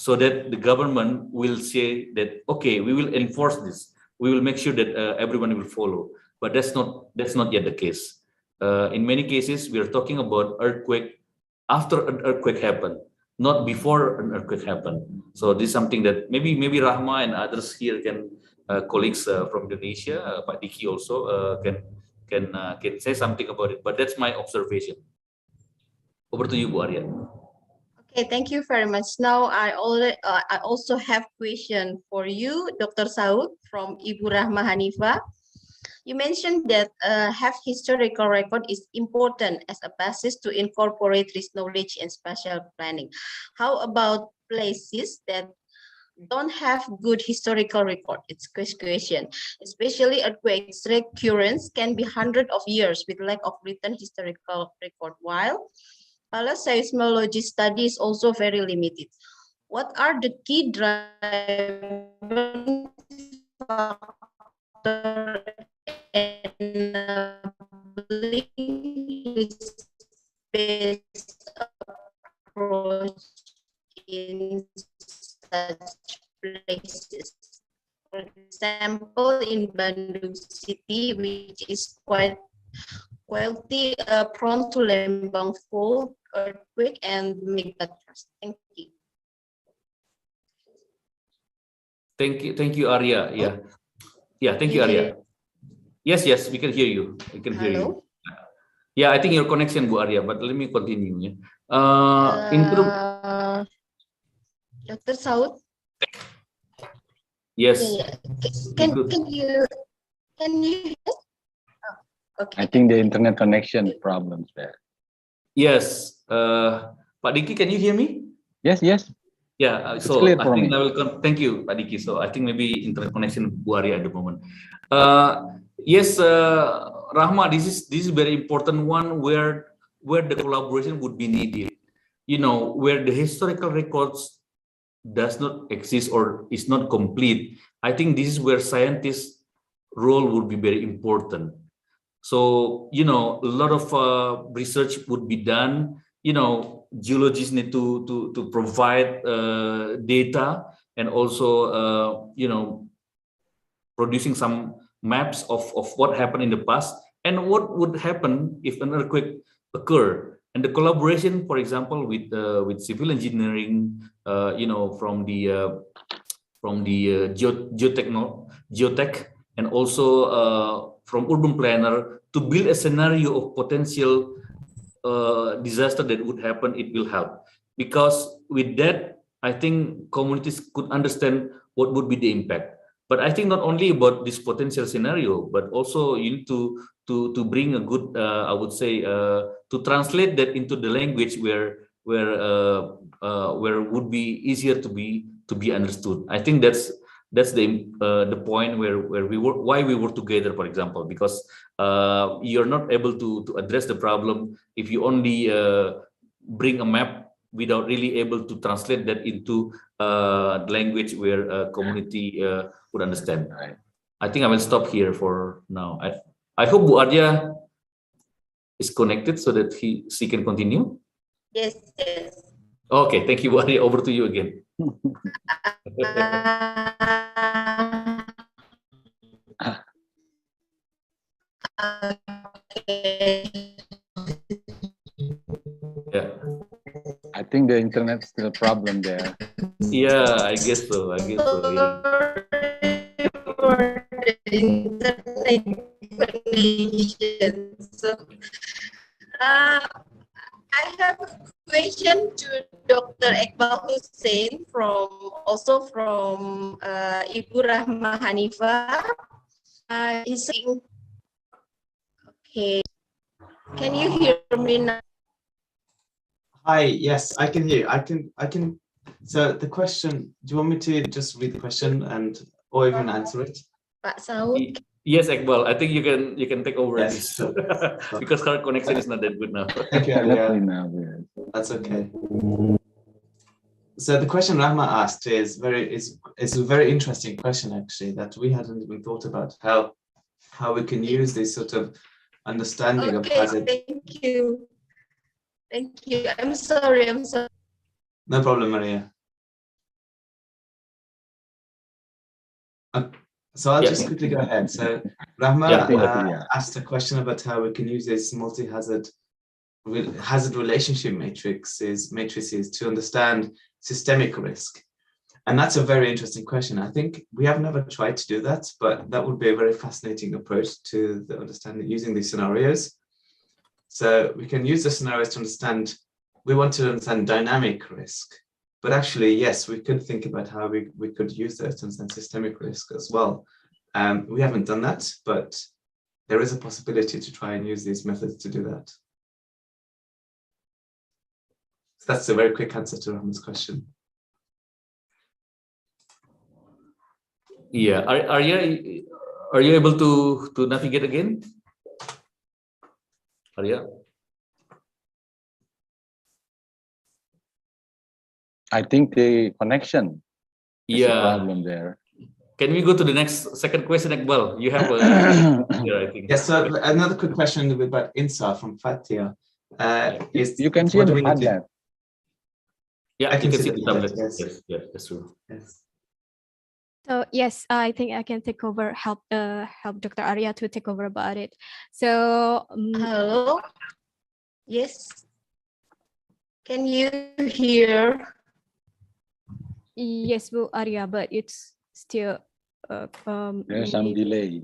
so that the government will say that, okay, we will enforce this, we will make sure that everyone will follow. But that's not yet the case. In many cases, we are talking about earthquake after an earthquake happened, not before an earthquake happened. So this is something that maybe Rahma and others here can, colleagues from Indonesia, Pak Diki also can say something about it. But that's my observation. Over to you, Bu Arya. Okay, thank you very much. Now I also have question for you, Dr. Saud from Ibu Rahma Hanifa. You mentioned that have historical record is important as a basis to incorporate risk knowledge in spatial planning. How about places that don't have good historical record? It's a question. Especially earthquakes recurrence can be hundreds of years with lack of written historical record, while seismology study is also very limited. What are the key driving factors enabling risk-based approach in such places? For example, in Bandung City, which is quite prone to Lembang Fault, earthquake, and megatrust. Thank you. Thank you, Arya. Yeah, thank you, Arya. Yes, we can hear you. We can hear you. Yeah, I think your connection, Bu Arya, but let me continue. Dr. Saud. Yes. Can you hear? Okay. I think the internet connection problems there. Yes. Pak Diki, can you hear me? Yes. Yeah, so I think I will thank you, Pak Diki. So I think maybe internet connection Bu Arya at the moment. Yes, Rahma, this is very important one where the collaboration would be needed. You know, where the historical records does not exist or is not complete. I think this is where scientists role would be very important. So, you know, a lot of research would be done. You know, geologists need to provide data, and also, you know, producing some maps of what happened in the past and what would happen if an earthquake occur. And the collaboration, for example, with civil engineering, you know, from the geotech, and also from urban planner, to build a scenario of potential disaster that would happen, it will help. Because with that, I think communities could understand what would be the impact. But I think not only about this potential scenario, but also you need to bring a good, I would say, to translate that into the language where would be easier to be understood. I think that's the point where we work, why we work together, for example, because you're not able to address the problem if you only bring a map without really able to translate that into language where community would understand. I think I will stop here for now. I hope Bu Arya is connected so that she can continue. Yes, yes. Okay, thank you, Bu Arya. Over to you again. Yeah. I think the internet's still a problem there. Yeah, I guess so. I guess so. Yeah. So, I have a question to Dr. Iqbal Hussein also from Ibu Rahma Hanifa. He's saying, okay, can you hear me now? Hi, yes, I can hear. I can. So the question, do you want me to just read the question or even answer it? Pak Saud. Yes, Iqbal, I think you can take over Yes, this sure. because our connection is not that good now. Thank you, Definitely Arya. now, yes. That's okay. So the question Rahma asked is a very interesting question, actually, that we hadn't even thought about, how we can use this sort of understanding of hazard. Thank you. Thank you. I'm sorry. No problem, Maria. So I'll just quickly go ahead. So Rahma asked a question about how we can use this multi-hazard hazard relationship matrices to understand systemic risk. And that's a very interesting question. I think we have never tried to do that, but that would be a very fascinating approach to the understanding using these scenarios. So we can use the scenarios to understand, we want to understand dynamic risk, but actually, yes, we could think about how we could use those to understand systemic risk as well. We haven't done that, but there is a possibility to try and use these methods to do that. So that's a very quick answer to Rahman's question. Yeah, are you able to navigate again? Arya? I think the connection is a Yeah. problem there. Can we go to the second question, Iqbal? You have a here, I think. Yes, so another quick question about INSA from Fatia. You can see the tablet. Yeah, I can see the the tablet. yes. Yes, that's true. Yes. So yes, I think I can take over, help Dr. Arya to take over about it. So Hello. Yes. Can you hear? yes, Bu Arya, but it's still There's some delay.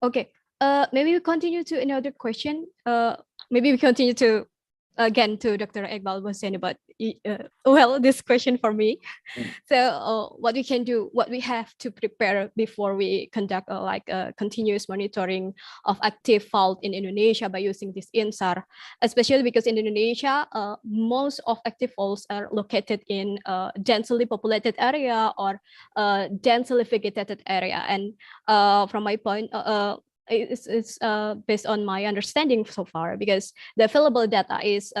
Okay. Maybe we continue to another question. Maybe we continue to again to Dr. Iqbal was saying about well, this question for me. So what we can do, what we have to prepare before we conduct like a continuous monitoring of active fault in Indonesia by using this INSAR, especially because in Indonesia, most of active faults are located in densely populated area or densely vegetated area. And from my point, it's based on my understanding so far, because the available data is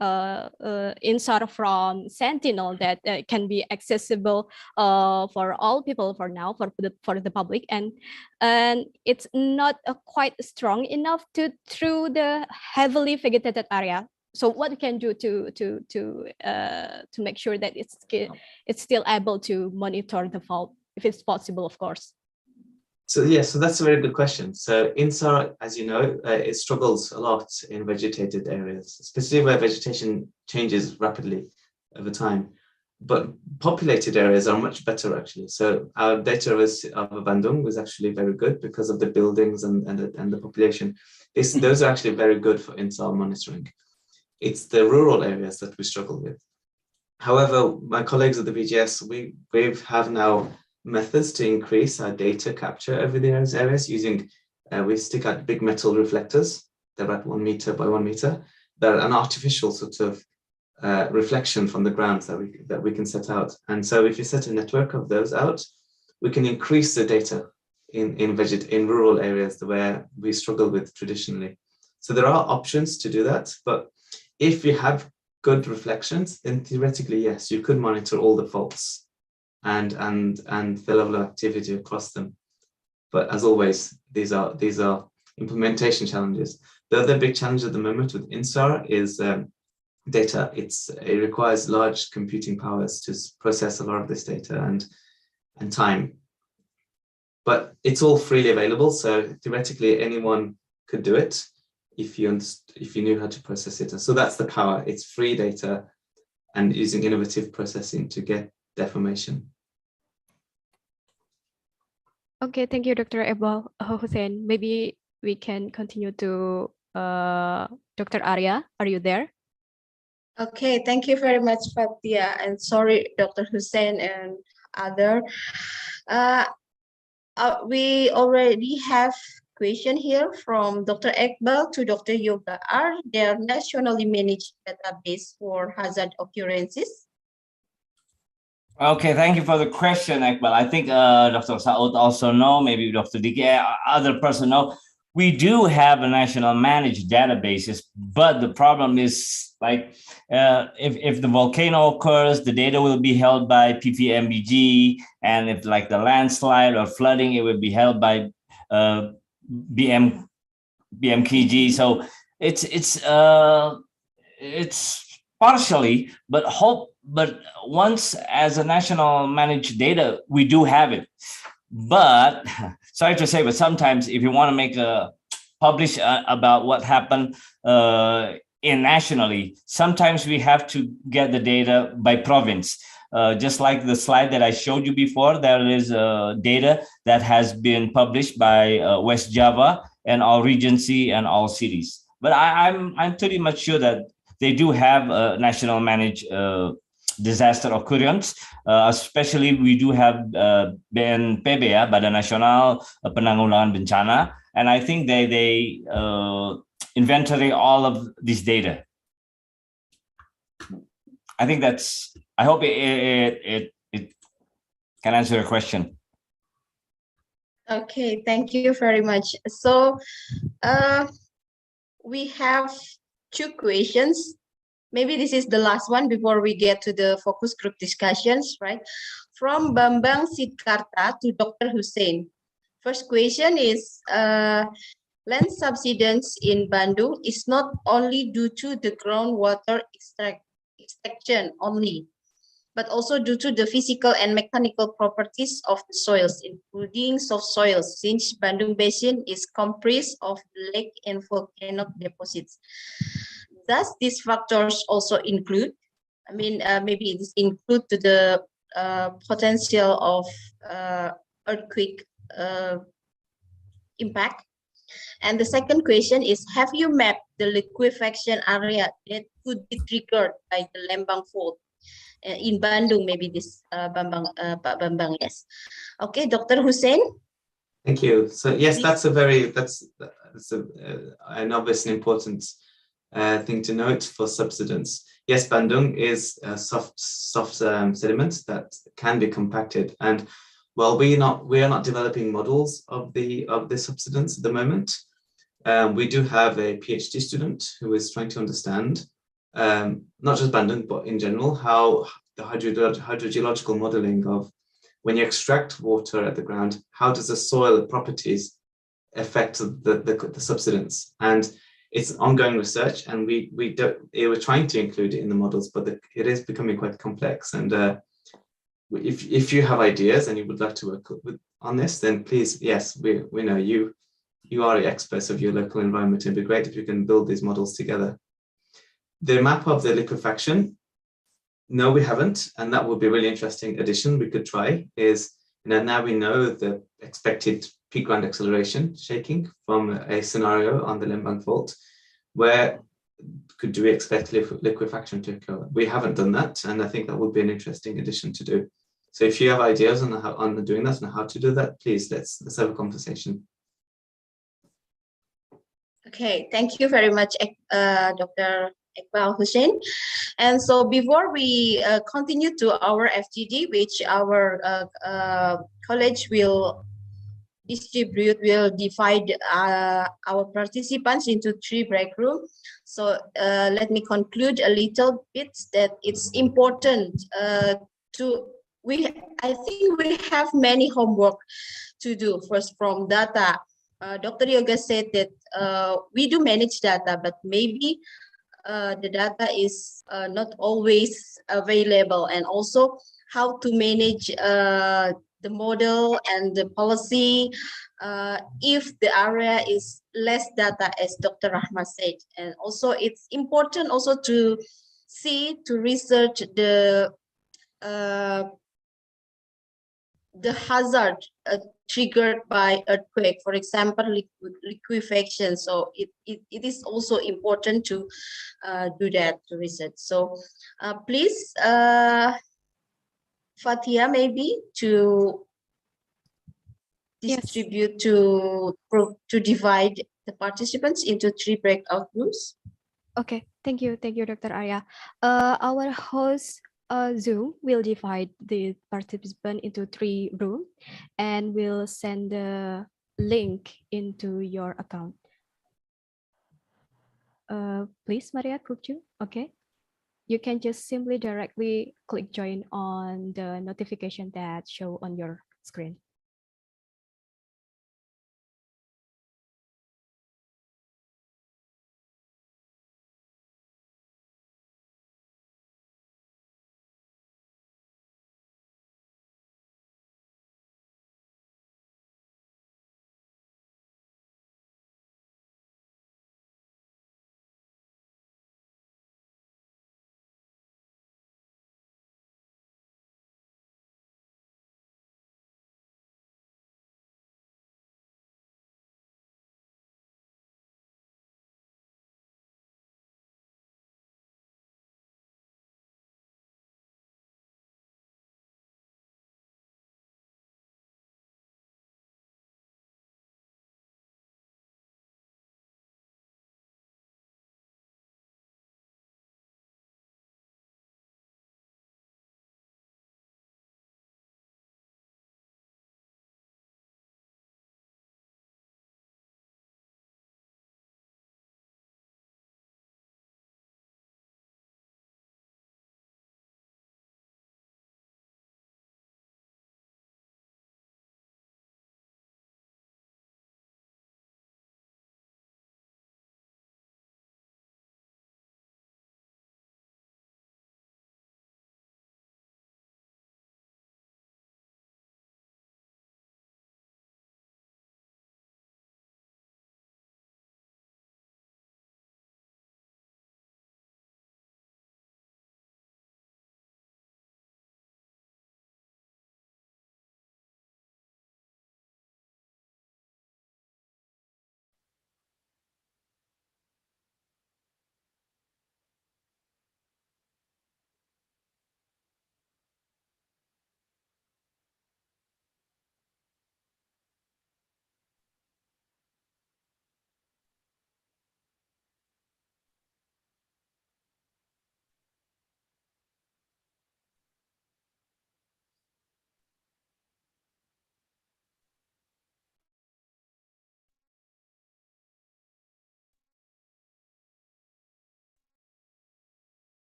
INSAR from Sentinel that can be accessible for all people for now, for the public, and it's not quite strong enough through the heavily vegetated area. So what we can do to make sure that it's still able to monitor the fault, if it's possible, of course. So yeah, so that's a very good question. So INSAR, as you know, it struggles a lot in vegetated areas, especially where vegetation changes rapidly over time. But populated areas are much better actually. So our data of Bandung was actually very good because of the buildings and the population. Those are actually very good for INSAR monitoring. It's the rural areas that we struggle with. However, my colleagues at the BGS, we have now methods to increase our data capture over these areas using, we stick out big metal reflectors. They're about 1 meter by 1 meter. They're an artificial sort of reflection from the ground that we can set out. And so if you set a network of those out, we can increase the data in rural areas where we struggle with traditionally. So there are options to do that, but if you have good reflections, then theoretically, yes, you could monitor all the faults and the level of activity across them. But as always, these are implementation challenges. The other big challenge at the moment with INSAR is data. It requires large computing powers to process a lot of this data and time. But it's all freely available, so theoretically anyone could do it if you knew how to process it. So that's the power. It's free data and using innovative processing to get deformation. Okay, thank you, Dr. Iqbal Hussein. Maybe we can continue to Dr. Arya. Are you there? Okay, thank you very much, Fatia, and sorry, Dr. Hussein and other. We already have question here from Dr. Iqbal to Dr. Yoga. Are there nationally managed database for hazard occurrences? Okay, thank you for the question, Iqbal. I think Dr. Saud also know, maybe Dr. Dike, other person know. We do have a national managed databases, but the problem is like if the volcano occurs, the data will be held by PPMBG, and if like the landslide or flooding, it will be held by BMKG. So it's partially, but once as a national managed data, we do have it. But sorry to say, but sometimes if you want to make a publish about what happened nationally, sometimes we have to get the data by province. Just like the slide that I showed you before, there is data that has been published by West Java and all regency and all cities. But I'm pretty much sure that they do have a national managed disaster occurrence, especially we do have BNPB, Badan Nasional Penanggulangan Bencana, and I think they inventory all of this data. I think I hope it can answer your question. Okay, thank you very much. So we have 2 questions. Maybe this is the last one before we get to the focus group discussions, right? From Bambang Sidkarta to Dr. Hussein. First question is, land subsidence in Bandung is not only due to the groundwater extraction only, but also due to the physical and mechanical properties of the soils, including soft soils, since Bandung Basin is comprised of lake and volcanic deposits. Does these factors also include, I mean, maybe this include to the potential of earthquake impact? And the second question is, have you mapped the liquefaction area that could be triggered by the Lembang Fault in Bandung? Maybe this Pak Bambang, yes. Okay, Dr. Hussein. Thank you. So yes, that's an obvious and important thing to note for subsidence. Yes, Bandung is soft sediments that can be compacted, and well, we are not developing models of the subsidence at the moment. We do have a PhD student who is trying to understand not just Bandung, but in general, how the hydrogeological modeling of when you extract water at the ground, how does the soil properties affect the subsidence? And it's ongoing research, and we're trying to include it in the models, but it is becoming quite complex. And if you have ideas and you would like to work on this, then please, yes, we know you are the experts of your local environment. It'd be great if you can build these models together. The map of the liquefaction, no, we haven't, and that would be a really interesting addition we could try. Is now we know the expected peak ground acceleration shaking from a scenario on the Lembang Fault. Where do we expect liquefaction to occur? We haven't done that, and I think that would be an interesting addition to do. So if you have ideas on doing that and how to do that, please let's have a conversation. Okay, thank you very much, Dr. Iqbal Hussein. And so before we continue to our FGD, which our college will divide our participants into 3 break rooms. So let me conclude a little bit that it's important I think we have many homework to do. First, from data. Dr. Yoga said that we do manage data, but maybe the data is not always available, and also how to manage the model and the policy if the area is less data, as Dr. Rahma said. And also it's important also to research the hazard triggered by earthquake, for example, liquefaction. So it is also important to do that to research. So please, Fatia, maybe to distribute to divide the participants into 3 breakout rooms. Okay, thank you, Dr. Arya. Our host Zoom will divide the participant into 3 rooms, and will send the link into your account. Please, Maria, could you? Okay. You can just simply directly click join on the notification that show on your screen.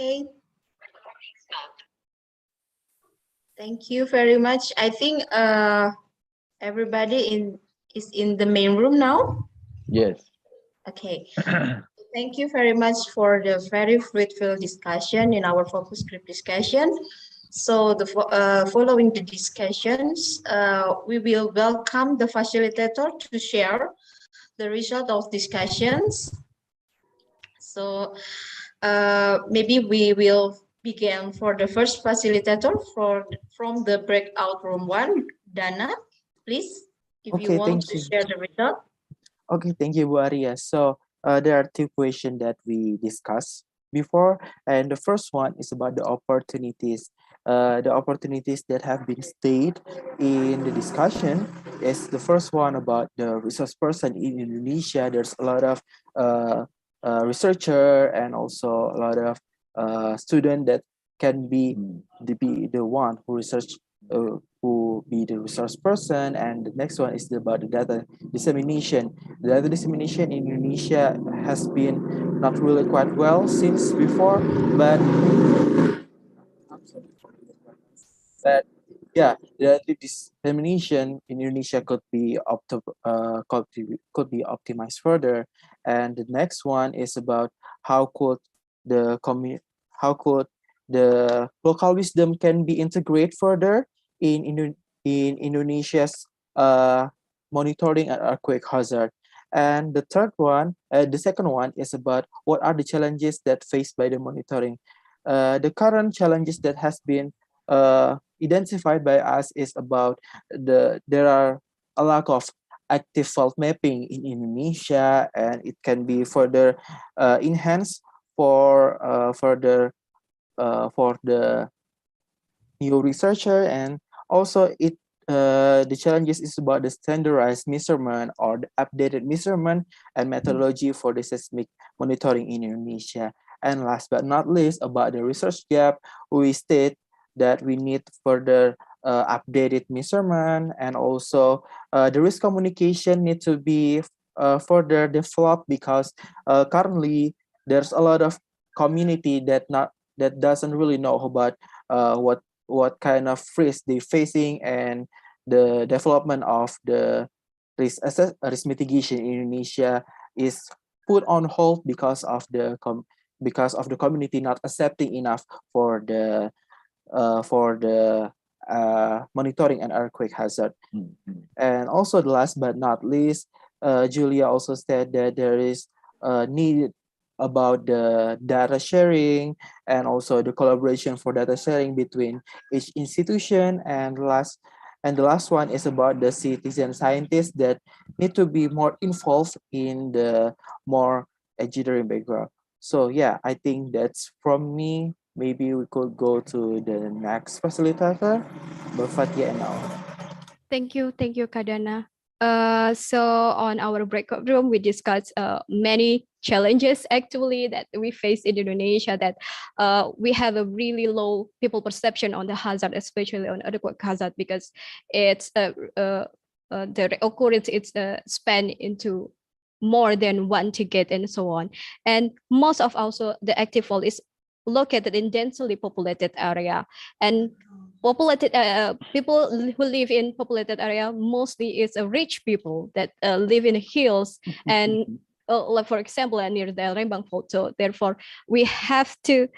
Okay. Thank you very much. I think everybody is in the main room now. Yes. Okay. Thank you very much for the very fruitful discussion in our focus group discussion. So following the discussions, we will welcome the facilitator to share the result of discussions. So maybe we will begin for the first facilitator from the breakout room 1, Dana, please, if you Okay, want thank to you. share the result. Okay, thank you, Bu Arya. So there are two questions that we discussed before, and the first one is about the opportunities. The opportunities that have been stated in the discussion is the first one about the resource person in Indonesia. There's a lot of researcher and also a lot of student that can be the one who research who be the resource person. And the next one is about the data dissemination. The data dissemination in Indonesia has been not really quite well since before, but yeah, the data dissemination in Indonesia could be optimized further. And the next one is about how could how could the local wisdom can be integrated further in Indonesia's monitoring and earthquake hazard. And the second one is about what are the challenges that faced by the monitoring. The current challenges that has been identified by us is about there are a lack of active fault mapping in Indonesia, and it can be further enhanced for the new researcher. And also the challenges is about the standardized measurement or the updated measurement and methodology for the seismic monitoring in Indonesia. And last but not least, about the research gap, we state that we need further updated measurement, and also the risk communication need to be further developed, because currently there's a lot of community that doesn't really know about what kind of risk they're facing, and the development of the risk mitigation in Indonesia is put on hold because of the community not accepting enough for the monitoring and earthquake hazard. And also, the last but not least, Julia also said that there is need about the data sharing and also the collaboration for data sharing between each institution. And the last one is about the citizen scientists that need to be more involved in the more engineering background. So yeah, I think that's from me. Maybe we could go to the next facilitator, Fatia and now. Thank you, Kadana. So on our breakout room, we discussed many challenges actually that we face in Indonesia, that we have a really low people perception on the hazard, especially on earthquake hazard, because it's the occurrence it's spanned into more than one ticket and so on. And most of also the active fault is located in densely populated area, and populated people who live in populated area mostly is rich people that live in hills and like for example near the Lembang Fault. So therefore we have to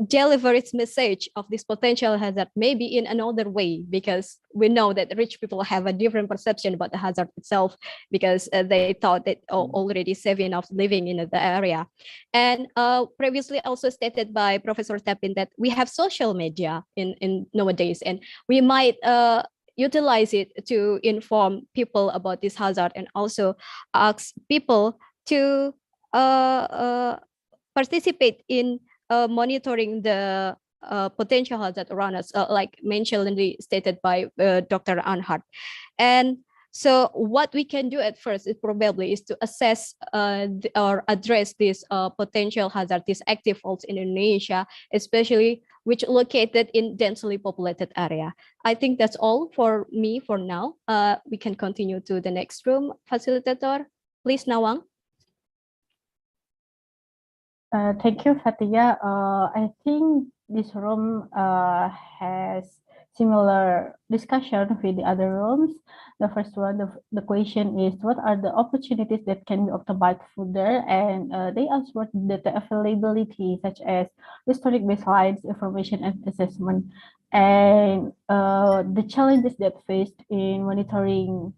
deliver its message of this potential hazard maybe in another way, because we know that rich people have a different perception about the hazard itself, because they thought that already safe enough living in the area. And previously also stated by Professor Tapin that we have social media in nowadays, and we might utilize it to inform people about this hazard, and also ask people to participate in monitoring the potential hazard around us, like mentioned stated by Dr. Anhart. And so what we can do at first is probably is to assess or address this potential hazard, these active faults in Indonesia, especially which located in densely populated area. I think that's all for me for now. We can continue to the next room. Facilitator, please, Nawang. Thank you, Fatia. I think this room has similar discussion with the other rooms. The first one, the question is, what are the opportunities that can be optimized further? And they ask what data availability, such as historic baselines, information and assessment, and the challenges that faced in monitoring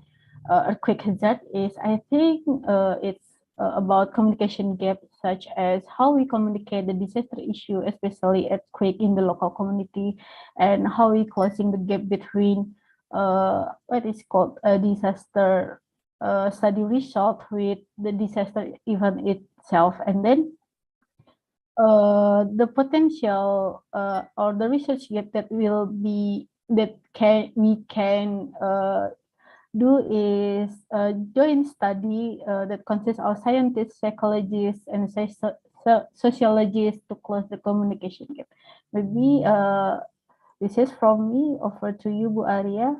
earthquake hazard is, I think it's about communication gap, such as how we communicate the disaster issue, especially earthquake in the local community, and how we closing the gap between what is called a disaster study result with the disaster event itself, and then the potential or the research gap that will be that we can do is a joint study that consists of scientists, psychologists, and sociologists to close the communication gap. Maybe this is from me. Over to you, Bu Arya.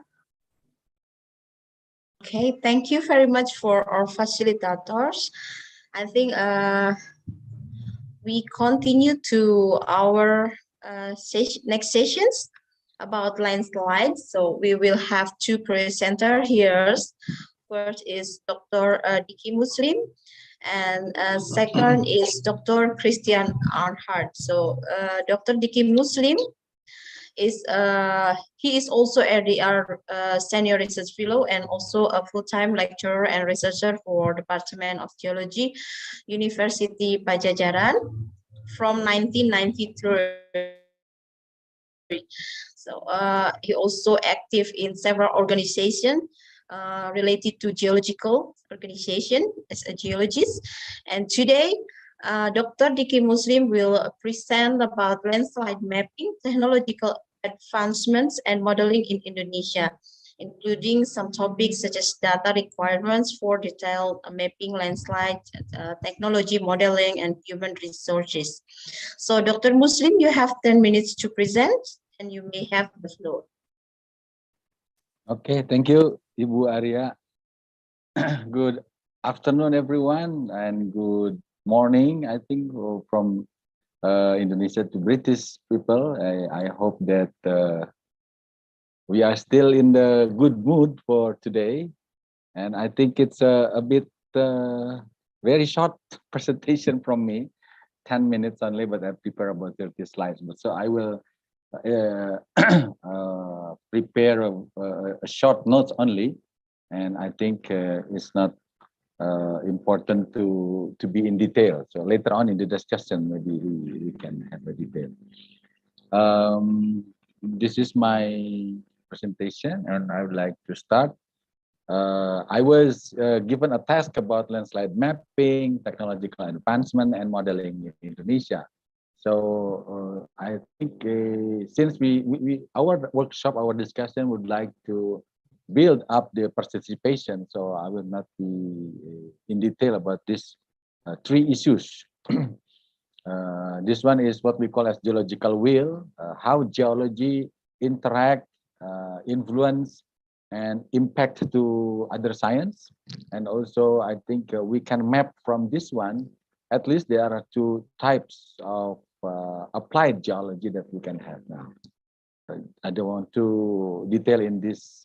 Okay, thank you very much for our facilitators. I think we continue to our next sessions about landslides. So we will have two presenters here. First is Dr. Diki Muslim, and second is Dr. Christian Arnhart. So Dr. Diki Muslim is he is also RDR senior research fellow and also a full-time lecturer and researcher for Department of Geology, University Pajajaran from 1993. So he also active in several organizations related to geological organization as a geologist. And today, Dr. Diki Muslim will present about landslide mapping, technological advancements, and modeling in Indonesia, including some topics such as data requirements for detailed mapping, landslide, technology modeling, and human resources. So Dr. Muslim, you have 10 minutes to present, and you may have the floor. Okay, thank you, Ibu Arya. Good afternoon, everyone, and good morning, I think, from Indonesia to British people. I hope that we are still in the good mood for today. And I think it's a bit very short presentation from me, 10 minutes only, but I prepare about 30 slides. But so I will prepare a short notes only, and I think it's not important to be in detail. So later on in the discussion, maybe we can have a detail. This is my presentation, and I would like to start. I was given a task about landslide mapping, technological advancement, and modeling in Indonesia. So I think since our workshop, our discussion would like to build up the participation, so I will not be in detail about these three issues. This one is what we call as geological will, how geology interact, influence, and impact to other science. And also I think we can map from this one, at least there are two types of applied geology that we can have now. I don't want to detail in this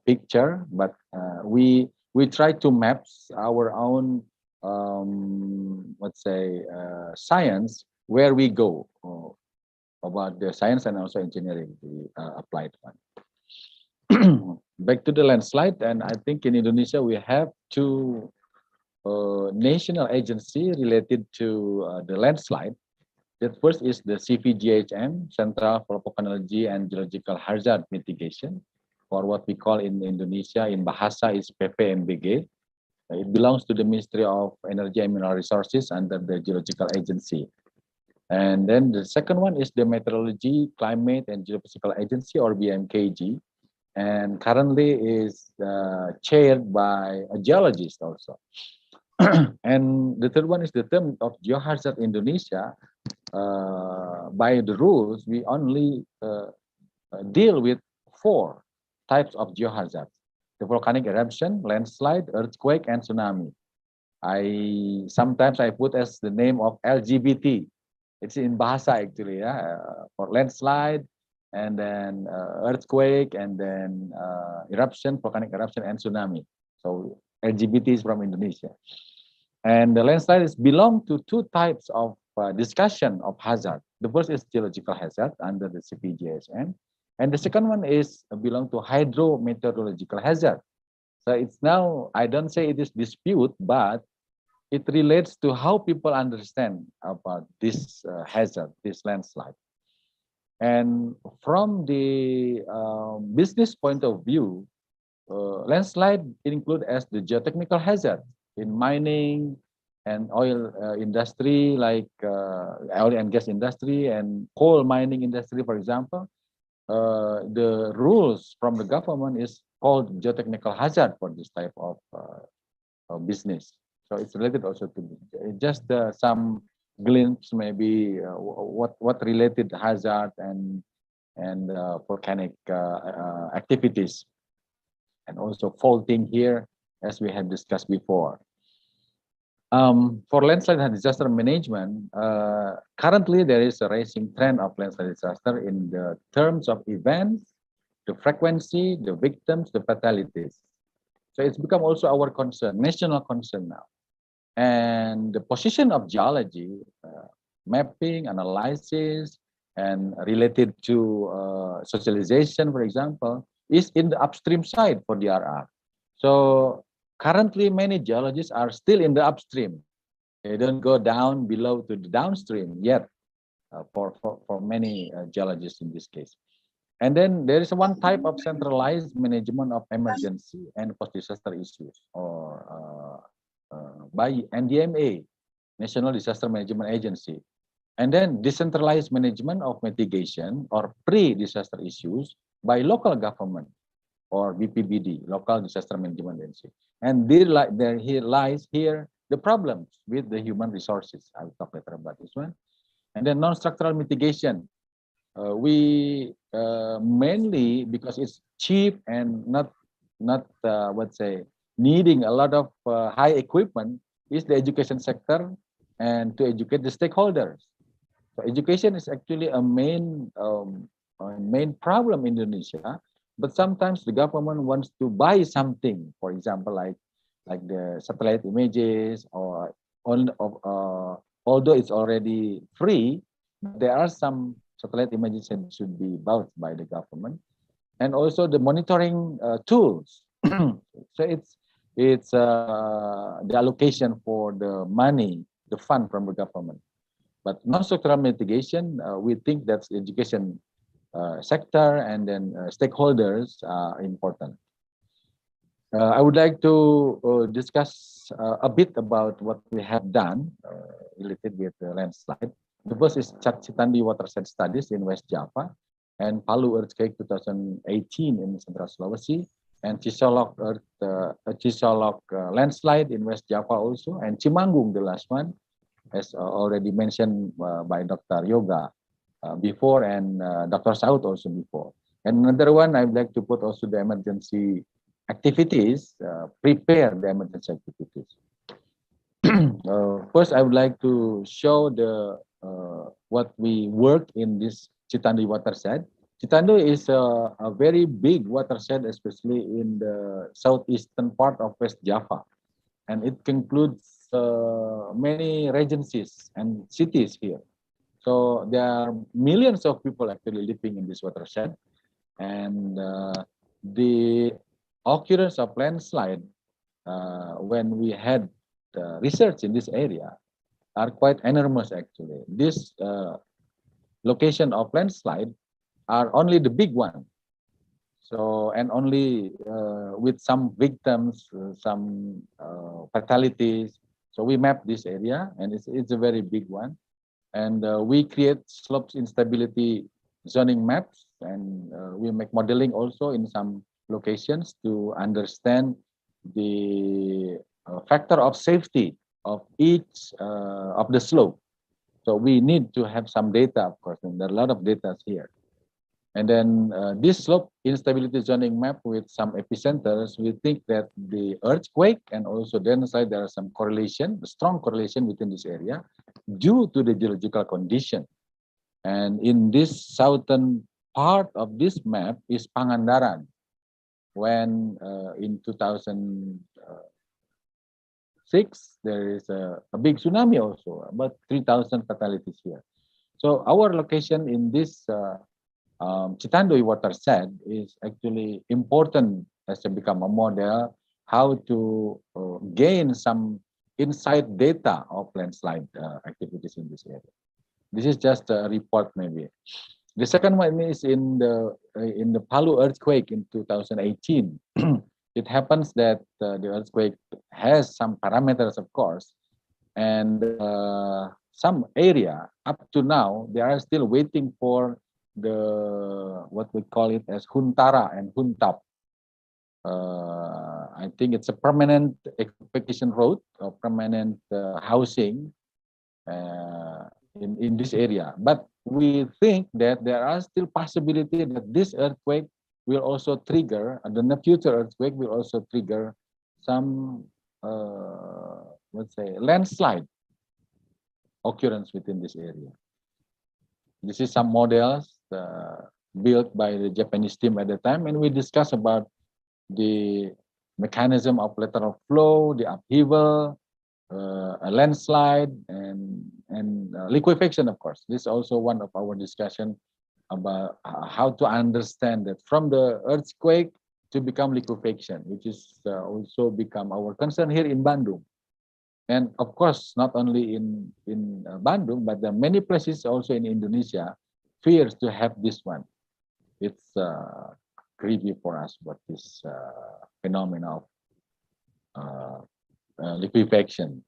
picture, but we try to map our own, let's say, science, where we go about the science and also engineering, the applied one. Back to the landslide, and I think in Indonesia we have two national agency related to the landslide. The first is the CVGHM, Central for Volcanology and Geological Hazard Mitigation, or what we call in Indonesia, in Bahasa is PVMBG. It belongs to the Ministry of Energy and Mineral Resources under the Geological Agency. And then the second one is the Meteorology, Climate and Geophysical Agency, or BMKG, and currently is chaired by a geologist also. And the third one is the term of geohazard Indonesia. By the rules, we only deal with 4 types of geohazards: the volcanic eruption, landslide, earthquake, and tsunami. Sometimes I put as the name of LGBT. It's in Bahasa actually, for landslide, and then earthquake, and then eruption, volcanic eruption, and tsunami. So LGBT is from Indonesia. And the landslides belong to two types of discussion of hazard. The first is geological hazard under the CPGSM, and the second one is belong to hydrometeorological hazard. So it's now, I don't say it is dispute, but it relates to how people understand about this hazard, this landslide. And from the business point of view, landslide include as the geotechnical hazard in mining and oil industry, like oil and gas industry and coal mining industry, for example. The rules from the government is called geotechnical hazard for this type of business. So it's related also to just some glimpse, maybe what related hazard and volcanic activities, and also faulting here, as we have discussed before. For landslide and disaster management, currently there is a rising trend of landslide disaster in the terms of events, the frequency, the victims, the fatalities. So it's become also our concern, national concern now. And the position of geology, mapping, analysis, and related to socialization, for example, is in the upstream side for DRR. So currently, many geologists are still in the upstream. They don't go down below to the downstream yet for many geologists in this case. And then there is one type of centralized management of emergency and post-disaster issues, or by NDMA, National Disaster Management Agency. And then decentralized management of mitigation or pre-disaster issues by local government, or BPBD, Local Disaster Management Agency. And there lies here the problems with the human resources. I will talk later about this one. And then non-structural mitigation. We mainly, because it's cheap and not let's say needing a lot of high equipment, is the education sector and to educate the stakeholders. So education is actually a main problem in Indonesia. But sometimes the government wants to buy something, for example, like the satellite images, or although it's already free, there are some satellite images that should be bought by the government, and also the monitoring tools. So it's the allocation for the money, the fund from the government. But non-structural mitigation, we think that's the education sector, and then stakeholders are important. I would like to discuss a bit about what we have done related with the landslide. The first is Citandi watershed studies in West Java, and Palu earthquake 2018 in Central Sulawesi, and Cisolok landslide in West Java also, and Cimanggung, the last one, as already mentioned by Dr. Yoga before, and Dr. Saud also before. And another one, I'd like to put also the emergency activities, prepare the emergency activities. First, I would like to show the what we work in this Citandi watershed. Citandi is a very big watershed, especially in the southeastern part of West Java. And it includes many regencies and cities here. So there are millions of people actually living in this watershed. And the occurrence of landslide, when we had research in this area, are quite enormous actually. This location of landslide are only the big one. So, and only with some victims, some fatalities. So we map this area, and it's a very big one. And we create slopes instability zoning maps, and we make modeling also in some locations to understand the factor of safety of each of the slope. So we need to have some data, of course, and there are a lot of data here. And then this slope instability zoning map with some epicenters, we think that the earthquake and also landslide, there are some correlation, strong correlation within this area due to the geological condition. And in this southern part of this map is Pangandaran, when in 2006, there is a big tsunami also, about 3,000 fatalities here. So our location in this Chitandui watershed is actually important as to become a model, how to gain some insight data of landslide activities in this area. This is just a report maybe. The second one is in the Palu earthquake in 2018. It happens that the earthquake has some parameters, of course, and some area up to now they are still waiting for the what we call it as Huntara and Huntap. I think it's a permanent evacuation road or permanent housing in this area. But we think that there are still possibility that this earthquake will also trigger, and the future earthquake will also trigger some, let's say, landslide occurrence within this area. This is some models built by the Japanese team at the time, and we discuss about the mechanism of lateral flow, the upheaval, a landslide, and liquefaction, of course. This is also one of our discussion about how to understand that from the earthquake to become liquefaction, which is also become our concern here in Bandung. And of course, not only in Bandung, but there are many places also in Indonesia fears to have this one. It's creepy for us what this phenomena of liquefaction.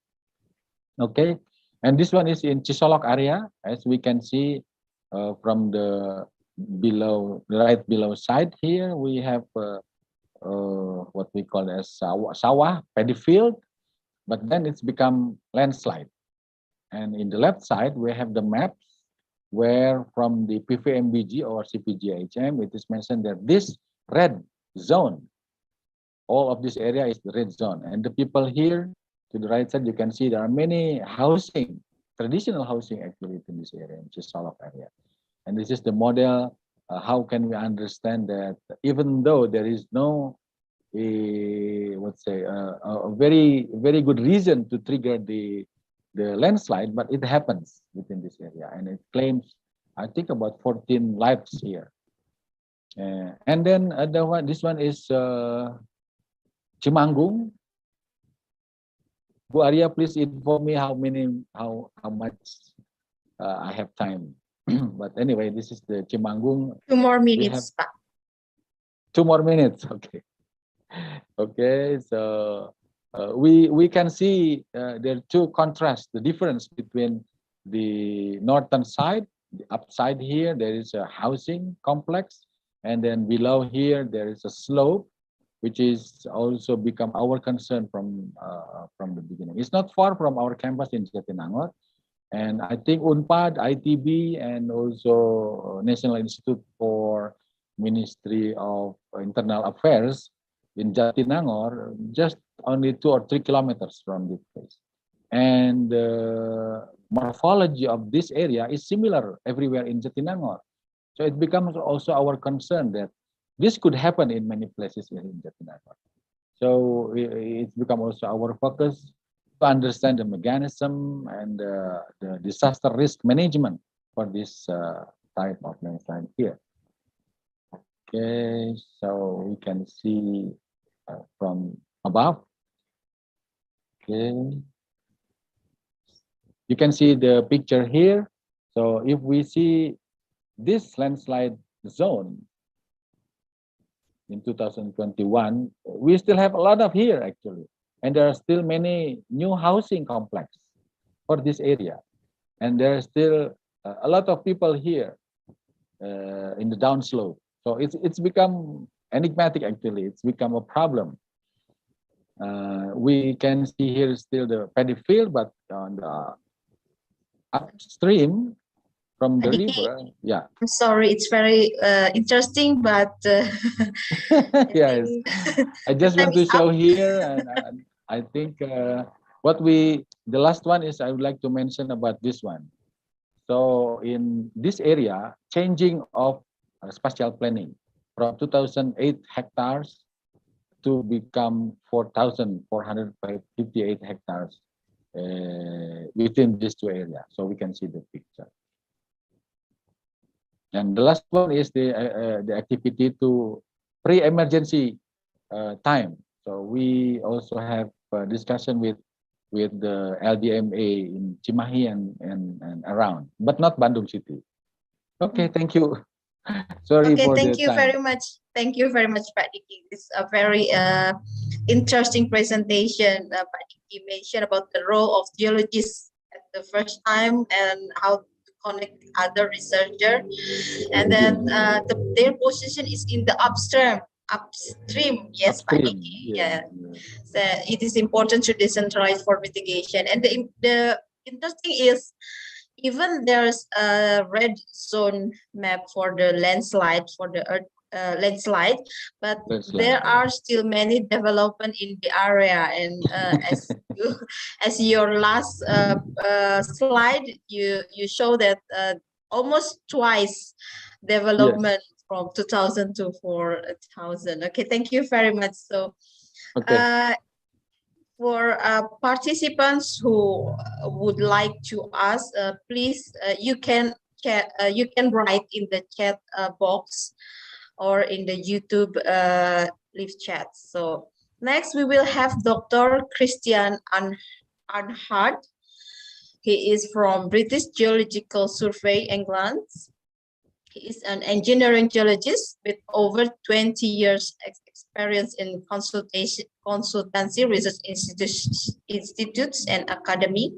Okay, and this one is in Chisolok area, as we can see from the right below side here. We have what we call as sawah, paddy field, but then it's become landslide. And in the left side, we have the maps where from the PVMBG or CPGHM, it is mentioned that this red zone, all of this area is the red zone. And the people here to the right side, you can see there are many housing, traditional housing actually in this area, in Chisolok area. And this is the model. How can we understand that even though there is no a very good reason to trigger the landslide, but it happens within this area, and it claims, I think, about 14 lives here. And then this one is Cimanggung. Bu Arya, please inform me how much I have time. But anyway, this is the Cimanggung. 2 more minutes, Pak. 2 more minutes, okay. Okay, so we can see there are two contrasts, the difference between the northern side, the upside here, there is a housing complex, and then below here, there is a slope, which is also become our concern from the beginning. It's not far from our campus in Jatinangor, and I think UNPAD, ITB, and also National Institute for Ministry of Internal Affairs in Jatinangor, just only 2 or 3 kilometers from this place. And the morphology of this area is similar everywhere in Jatinangor. So it becomes also our concern that this could happen in many places here in Jatinangor. So it's become also our focus to understand the mechanism and the disaster risk management for this type of landslide here. Okay, so we can see from above. Okay, you can see the picture here. So if we see this landslide zone in 2021, we still have a lot of here actually, and there are still many new housing complexes for this area, and there are still a lot of people here in the downslope. So it's become enigmatic actually. It's become a problem. We can see here still the paddy field, but on the upstream, from the Adiki, river. Yeah. I'm sorry, it's very interesting, but Yes. I just time want to is show up. here, and I think the last one is I would like to mention about this one. So in this area, changing of spatial planning from 2008 hectares to become 4,458 hectares within these two areas. So we can see the picture. And the last one is the activity to pre-emergency time. So we also have a discussion with the LDMA in Cimahi and around, but not Bandung City. Okay, thank you. Sorry Okay, for thank the you time. very much. Thank you very much, Pak Diki. It's a very interesting presentation. Pak Diki mentioned about the role of geologists at the first time and how to connect with other researchers. And then their position is in the upstream. Yes, Pak Upstream, Diki. yeah. So it is important to decentralize for mitigation. And the interesting is, even there's a red zone map for the landslide, for the earth landslide, but there are still many development in the area. And as your last slide, you show that almost twice development from 2000 to 4000. Okay, thank you very much. So for participants who would like to ask, please you can write in the chat box or in the YouTube live chat. So next we will have Dr. Christian Arnhart. He is from British Geological Survey, England. He is an engineering geologist with over 20 years experience in consultancy, research institutes and academic.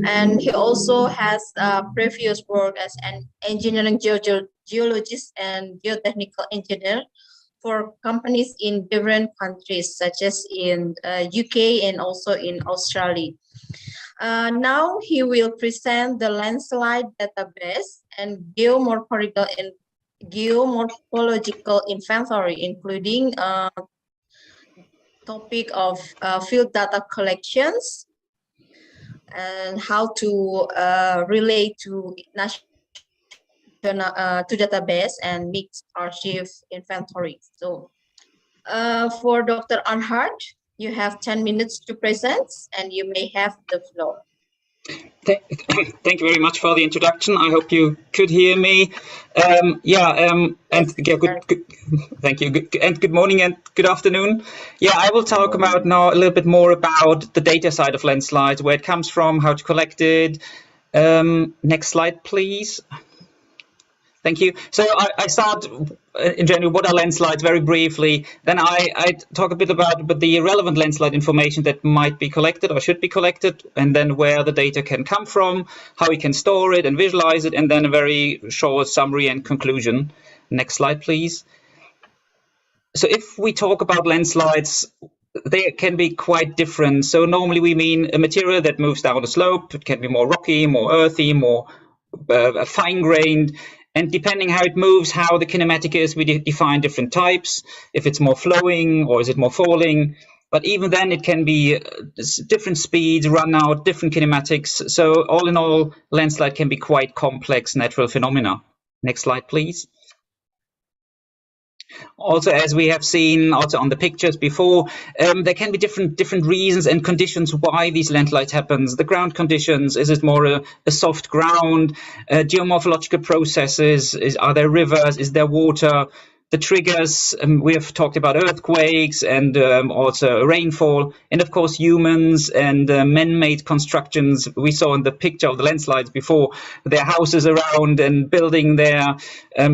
And he also has previous work as an engineering geologist and geotechnical engineer for companies in different countries, such as in UK and also in Australia. Now he will present the landslide database and geomorphological inventory, including topic of field data collections and how to relate to database and mixed archive inventory. So for Dr. Arnhart, you have 10 minutes to present and you may have the floor. Thank you very much for the introduction. I hope you could hear me. Thank you. Good morning and good afternoon. I will talk about now a little bit more about the data side of landslides, where it comes from, how to collect it. Next slide, please. Thank you. So I start in general, what are landslides very briefly. Then I talk a bit about the relevant landslide information that might be collected or should be collected, and then where the data can come from, how we can store it and visualize it, and then a very short summary and conclusion. Next slide, please. So if we talk about landslides, they can be quite different. So normally we mean a material that moves down a slope. It can be more rocky, more earthy, more fine-grained. And depending how it moves, how the kinematic is, we define different types. If it's more flowing or is it more falling. But even then, it can be different speeds, run out, different kinematics. So all in all, landslide can be quite complex natural phenomena. Next slide, please. Also, as we have seen also on the pictures before, there can be different reasons and conditions why these landslides happens. The ground conditions, is it more a soft ground? Geomorphological processes, are there rivers, is there water? The triggers, we have talked about earthquakes and also rainfall, and of course humans and man-made constructions. We saw in the picture of the landslides before, their houses around and building there.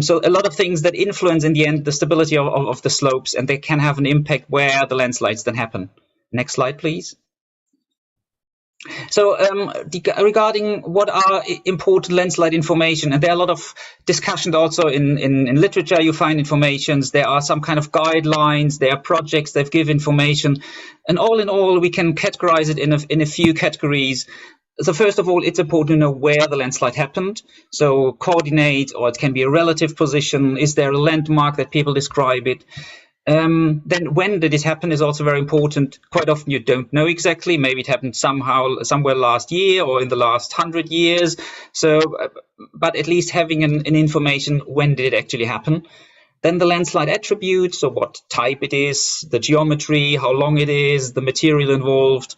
So a lot of things that influence in the end the stability of the slopes, and they can have an impact where the landslides then happen. Next slide, please. So regarding what are important landslide information, and there are a lot of discussions also in literature. You find informations, there are some kind of guidelines, there are projects that give information, and all in all we can categorize it in a few categories. So first of all, it's important to know where the landslide happened. So coordinate, or it can be a relative position. Is there a landmark that people describe it? Then when did it happen is also very important. Quite often you don't know exactly. Maybe it happened somewhere last year or in the last 100 years. So, but at least having an information, when did it actually happen? Then the landslide attributes, so what type it is, the geometry, how long it is, the material involved,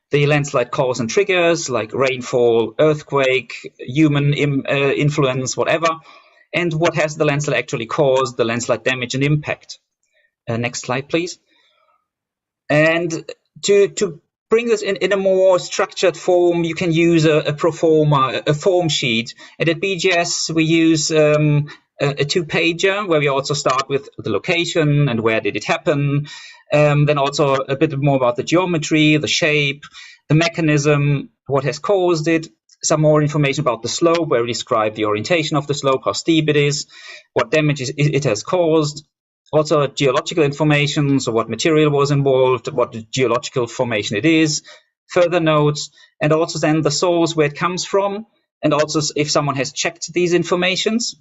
the landslide cause and triggers like rainfall, earthquake, human influence, whatever, and what has the landslide actually caused, the landslide damage and impact. Next slide, please. And to bring this in a more structured form, you can use a pro forma, a form sheet. And at BGS, we use a two-pager where we also start with the location and where did it happen. Then also a bit more about the geometry, the shape, the mechanism, what has caused it. Some more information about the slope, where we describe the orientation of the slope, how steep it is, what damage it has caused. Also geological information, so what material was involved, what the geological formation it is, further notes, and also then the source where it comes from, and also if someone has checked these informations.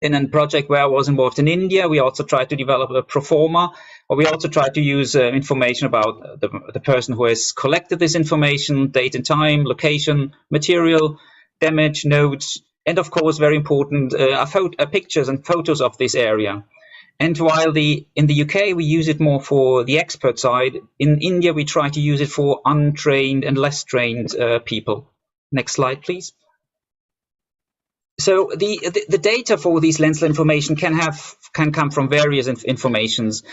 In a project where I was involved in India, we also tried to develop a pro forma, or we also tried to use information about the person who has collected this information, date and time, location, material, damage, notes, and of course, very important, pictures and photos of this area. And while in the UK, we use it more for the expert side, in India, we try to use it for untrained and less trained people. Next slide, please. So the data for these landslide information can come from various informations,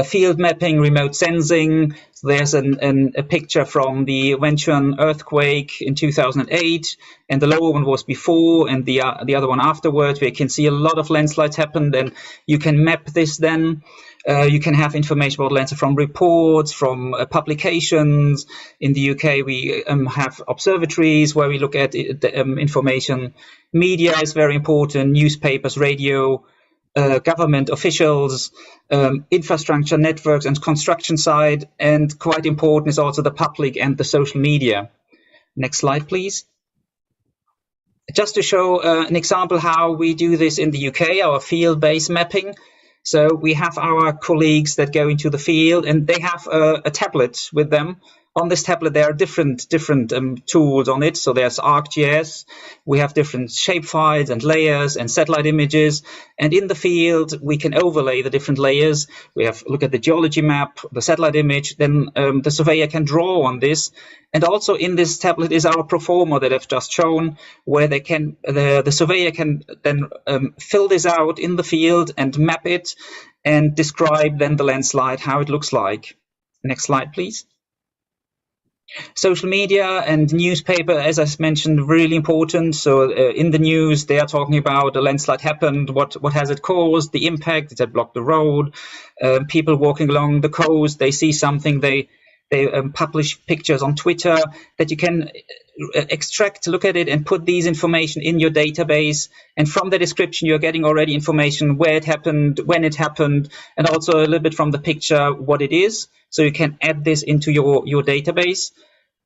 field mapping, remote sensing. So there's a picture from the Wenchuan earthquake in 2008, and the lower one was before, and the other one afterwards. Where you can see a lot of landslides happened, and you can map this then. You can have information about landslides from reports, from publications. In the UK, we have observatories where we look at information. Media is very important, newspapers, radio, government officials, infrastructure, networks, and construction side. And quite important is also the public and the social media. Next slide, please. Just to show an example how we do this in the UK, our field-based mapping. So we have our colleagues that go into the field, and they have a tablet with them. On this tablet, there are different tools on it. So there's ArcGIS. We have different shapefiles and layers and satellite images. And in the field, we can overlay the different layers. We have look at the geology map, the satellite image. Then the surveyor can draw on this. And also in this tablet is our proforma that I've just shown, where they can the surveyor can then fill this out in the field and map it and describe then the landslide, how it looks like. Next slide, please. Social media and newspaper, as I mentioned, really important. So in the news, they are talking about a landslide happened, what has it caused, the impact, did it block the road, people walking along the coast, they see something, they publish pictures on Twitter that you can extract, look at it, and put these information in your database. And from the description, you're getting already information where it happened, when it happened, and also a little bit from the picture what it is. So you can add this into your database.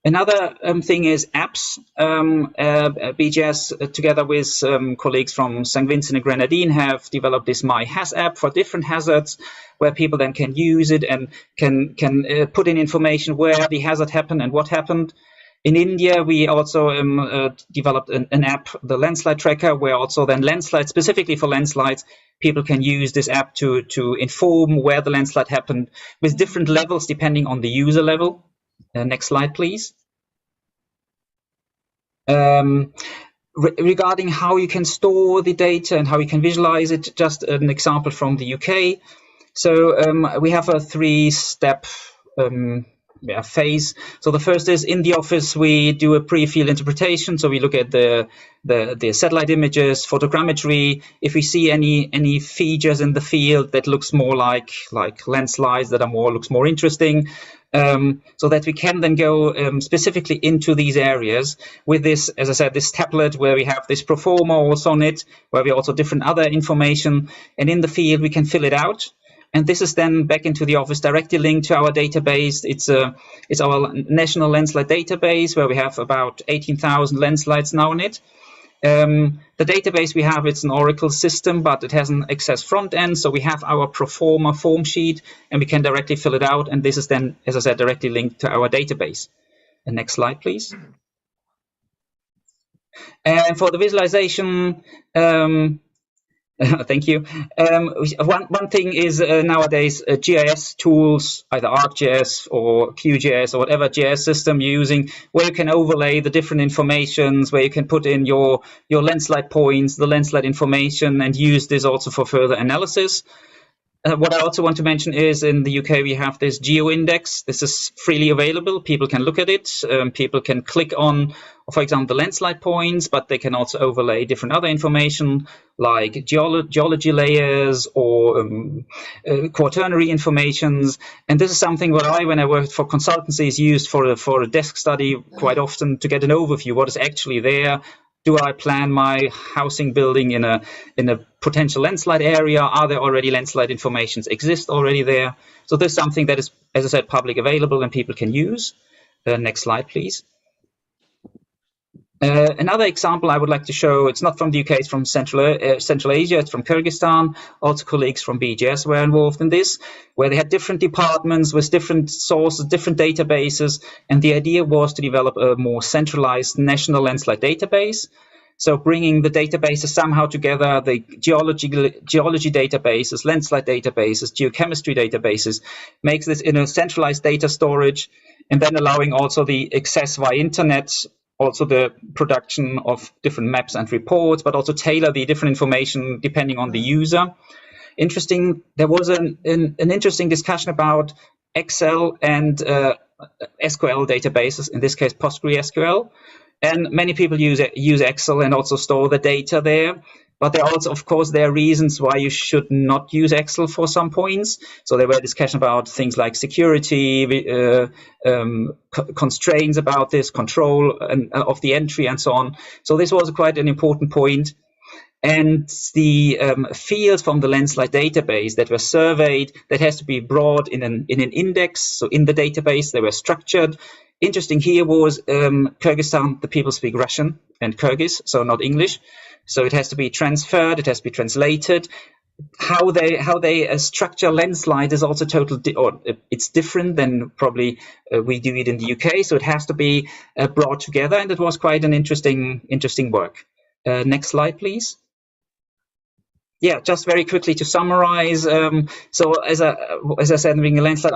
Another thing is apps. BGS, together with colleagues from St. Vincent and Grenadine, have developed this My Haz app for different hazards, where people then can use it and can put in information where the hazard happened and what happened. In India, we also developed an app, the landslide tracker, where also then landslides, specifically for landslides, people can use this app to inform where the landslide happened with different levels depending on the user level. Next slide, please. Regarding how you can store the data and how you can visualize it, just an example from the UK. So we have a three-step phase. So the first is in the office, we do a pre-field interpretation. So we look at the satellite images, photogrammetry. If we see any features in the field that looks more like landslides that looks more interesting, so that we can then go specifically into these areas with this, as I said, this tablet where we have this proforma also on it, where we also different other information, and in the field we can fill it out. And this is then back into the office directly linked to our database. It's our national landslide database where we have about 18,000 landslides now in it. The database we have, it's an Oracle system, but it has an Access front end. So we have our pro forma form sheet and we can directly fill it out. And this is then, as I said, directly linked to our database. The next slide, please. And for the visualization, thank you. One thing is nowadays GIS tools, either ArcGIS or QGIS or whatever GIS system you're using, where you can overlay the different informations, where you can put in your landslide points, the landslide information, and use this also for further analysis. What I also want to mention is in the UK, we have this GeoIndex. This is freely available. People can look at it. People can click on, for example, the landslide points, but they can also overlay different other information like geology layers or quaternary informations. And this is something what when I worked for consultancies, used for a desk study quite often to get an overview, what is actually there. Do I plan my housing building in a potential landslide area? Are there already landslide informations exist already there? So there's something that is, as I said, public available and people can use. Next slide, please. Another example I would like to show, it's not from the UK, it's from Central Asia, it's from Kyrgyzstan. Also colleagues from BGS were involved in this, where they had different departments with different sources, different databases, and the idea was to develop a more centralized national landslide database. So bringing the databases somehow together, the geology databases, landslide databases, geochemistry databases, makes this in a centralized data storage, and then allowing also the access via internet, also the production of different maps and reports, but also tailor the different information depending on the user. Interesting, there was an interesting discussion about Excel and SQL databases, in this case PostgreSQL. And many people use Excel and also store the data there. But there are also, of course, there are reasons why you should not use Excel for some points. So there were discussions about things like security, constraints about this, control of the entry and so on. So this was quite an important point. And the fields from the landslide database that were surveyed, that has to be brought in an index. So in the database, they were structured. Interesting here was Kyrgyzstan, the people speak Russian and Kyrgyz, so not English. So it has to be transferred, it has to be translated. How they structure landslide is also it's different than probably we do it in the UK. So it has to be brought together, and it was quite an interesting work. Next slide, please. Yeah, just very quickly to summarize. So as I said, the landslide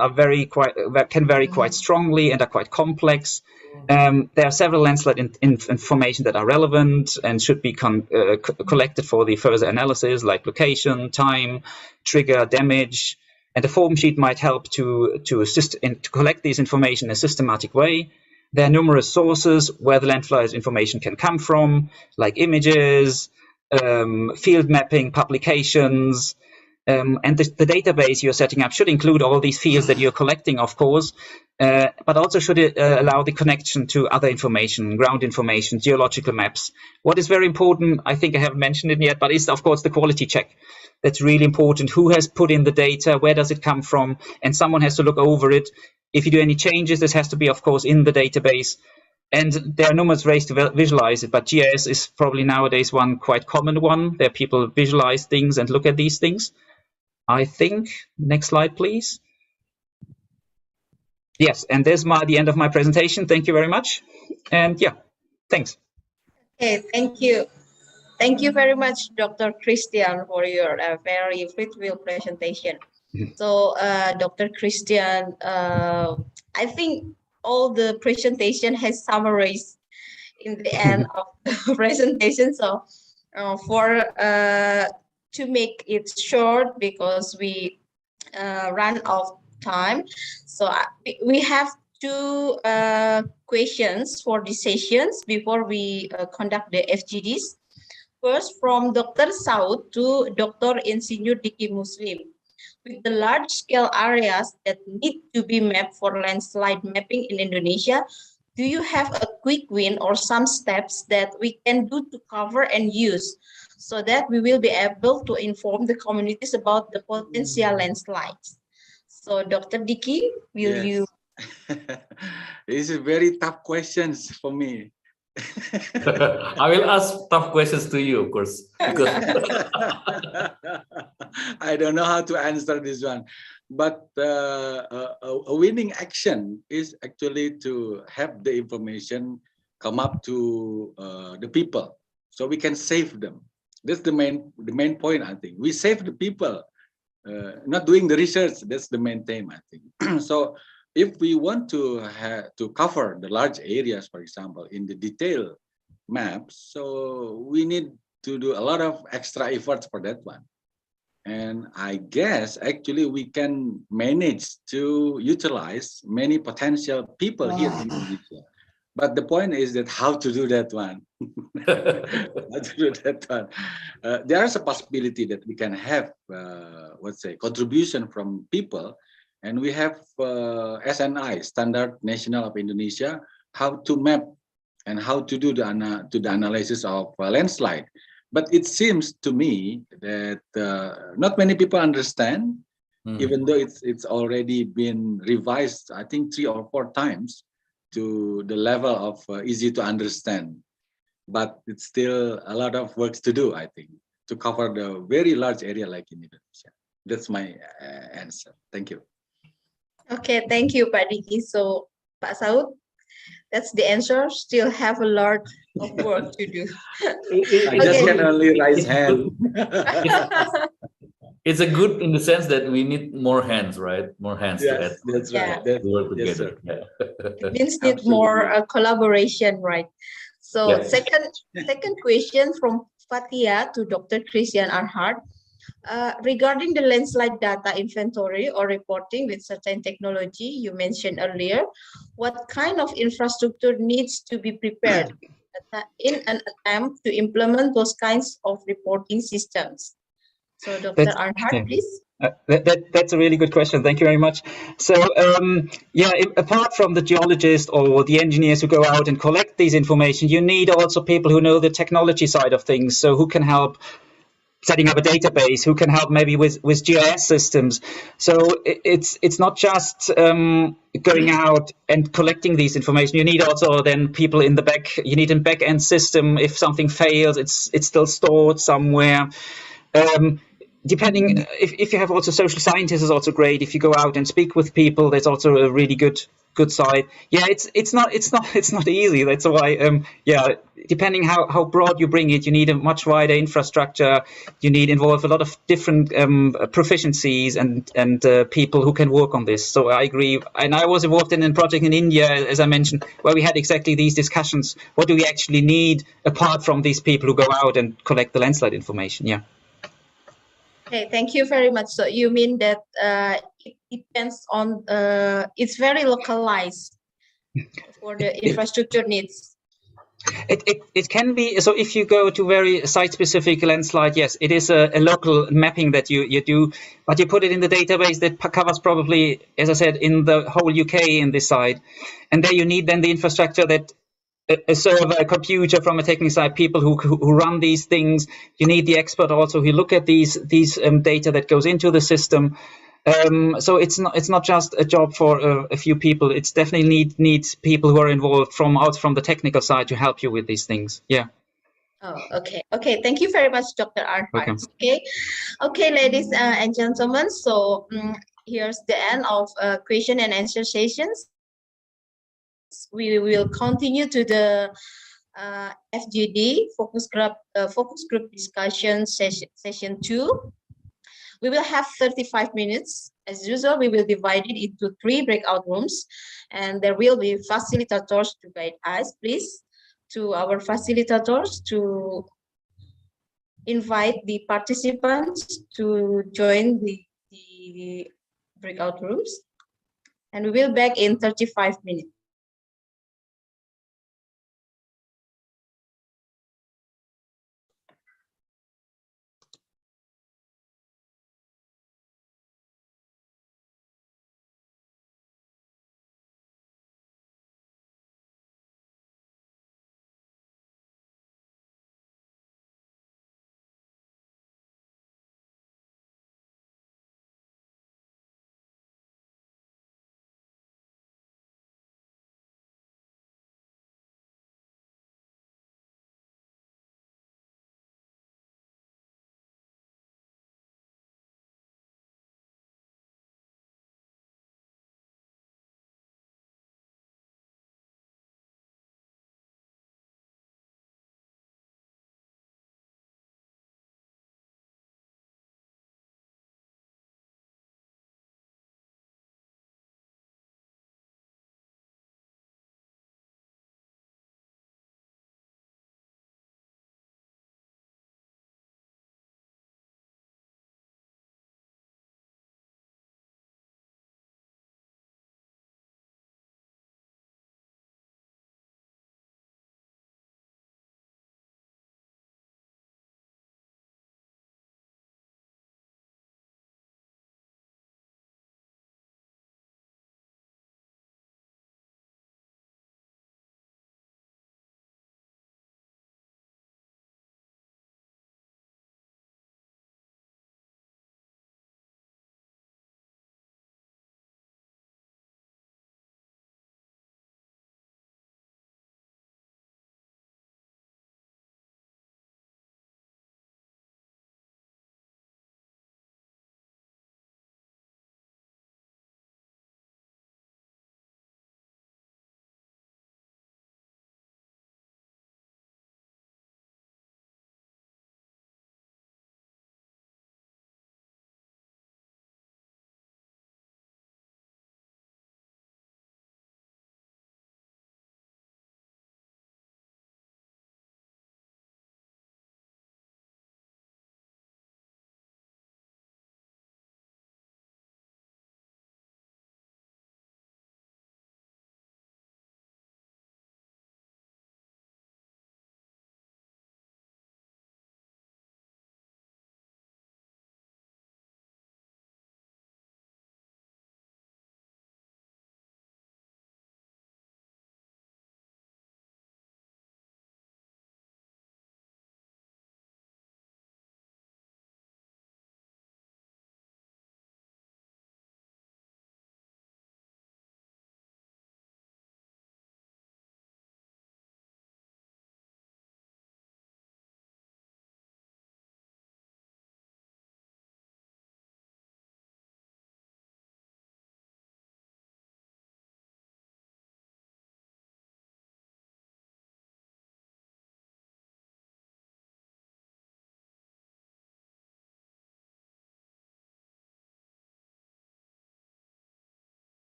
can vary quite strongly and are quite complex. There are several landslide information that are relevant and should be collected for the further analysis, like location, time, trigger, damage. And the form sheet might help to assist to collect these information in a systematic way. There are numerous sources where the landslide information can come from, like images, field mapping, publications, and the database you're setting up should include all these fields that you're collecting, of course, but also should allow the connection to other information, ground information, geological maps. What is very important, I think I haven't mentioned it yet, but is, of course, the quality check. That's really important. Who has put in the data? Where does it come from? And someone has to look over it. If you do any changes, this has to be, of course, in the database. And there are numerous ways to visualize it, but GIS is probably nowadays one quite common one. There people visualize things and look at these things. I think, next slide, please. Yes, and there's the end of my presentation. Thank you very much. And yeah, thanks. Okay, thank you. Thank you very much, Dr. Christian, for your very fruitful presentation. So, Dr. Christian, I think all the presentation has summarized in the end of the presentation. So, to make it short, because we run out of time, so we have two questions for the sessions before we conduct the FGDs. First, from Dr. Saud to Dr. Insinyur Diki Muslim. With the large-scale areas that need to be mapped for landslide mapping in Indonesia, do you have a quick win or some steps that we can do to cover and use so that we will be able to inform the communities about the potential landslides. So Dr. Diki, will you? This is very tough questions for me. I will ask tough questions to you, of course, because I don't know how to answer this one, but a winning action is actually to have the information come up to the people, so we can save them. That's the main point. I think we save the people, not doing the research. That's the main theme, I think. So if we want to cover the large areas, for example, in the detailed maps, so we need to do a lot of extra efforts for that one. And I guess actually we can manage to utilize many potential people here in Indonesia. But the point is that how to do that one. How to do that one. There is a possibility that we can have, let's say, contribution from people. And we have SNI, Standard National of Indonesia, how to map and how to do the analysis of landslide. But it seems to me that not many people understand, even though it's already been revised, I think 3 or 4 times to the level of easy to understand. But it's still a lot of work to do, I think, to cover the very large area like in Indonesia. That's my answer. Thank you. Okay, thank you, Pak Diki. So, Pak Saud, that's the answer. Still have a lot of work to do. I just can only raise hand. It's a good in the sense that we need more hands, right? More hands to add. That's right. To work together. Yes, it means need more collaboration, right? So second question from Fatia to Dr. Christian Arhart. Regarding the landslide data inventory or reporting with certain technology you mentioned earlier, what kind of infrastructure needs to be prepared in an attempt to implement those kinds of reporting systems? So Dr. Arnhart, please. That's a really good question. Thank you very much. So apart from the geologists or the engineers who go out and collect these information, you need also people who know the technology side of things. So who can help setting up a database, who can help maybe with GIS systems. So it's not just going out and collecting these information. You need also then people in the back. You need a back end system. If something fails, it's still stored somewhere. Depending, if you have also social scientists is also great. If you go out and speak with people, that's also a really good side. Yeah, it's not easy. That's why depending how broad you bring it, you need a much wider infrastructure. You need involve a lot of different proficiencies and people who can work on this. So I agree. And I was involved in a project in India, as I mentioned, where we had exactly these discussions. What do we actually need apart from these people who go out and collect the landslide information? Yeah. Okay, thank you very much. So you mean that it depends on, it's very localized for the infrastructure needs. It can be. So if you go to very site-specific landslide, yes, it is a local mapping that you do, but you put it in the database that covers probably, as I said, in the whole UK in this side. And there you need then the infrastructure that a server, a computer from a technical side, people who run these things. You need the expert also who look at these data that goes into the system. So it's not just a job for a few people. It's definitely needs people who are involved from the technical side to help you with these things. Yeah. Oh, okay. Okay. Thank you very much, Dr. Arnhart. Okay, ladies and gentlemen. So here's the end of question and answer sessions. We will continue to the FGD focus group discussion session 2. We will have 35 minutes. As usual, we will divide it into 3 breakout rooms, and there will be facilitators to guide us. Please, to our facilitators to invite the participants to join the breakout rooms, and we will back in 35 minutes.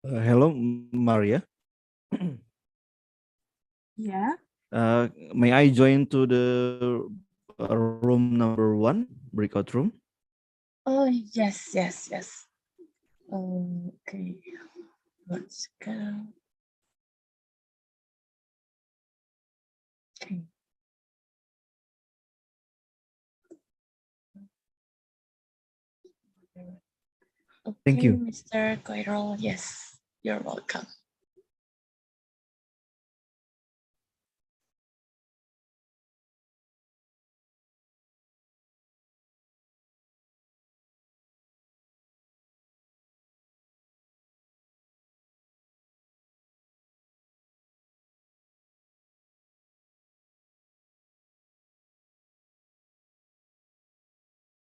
Hello, Maria. Yeah. May I join to the room number 1, breakout room? Oh, yes, yes, yes. Okay, let's go. Okay. Thank Okay, you. Mr. Koirol, yes, you're welcome.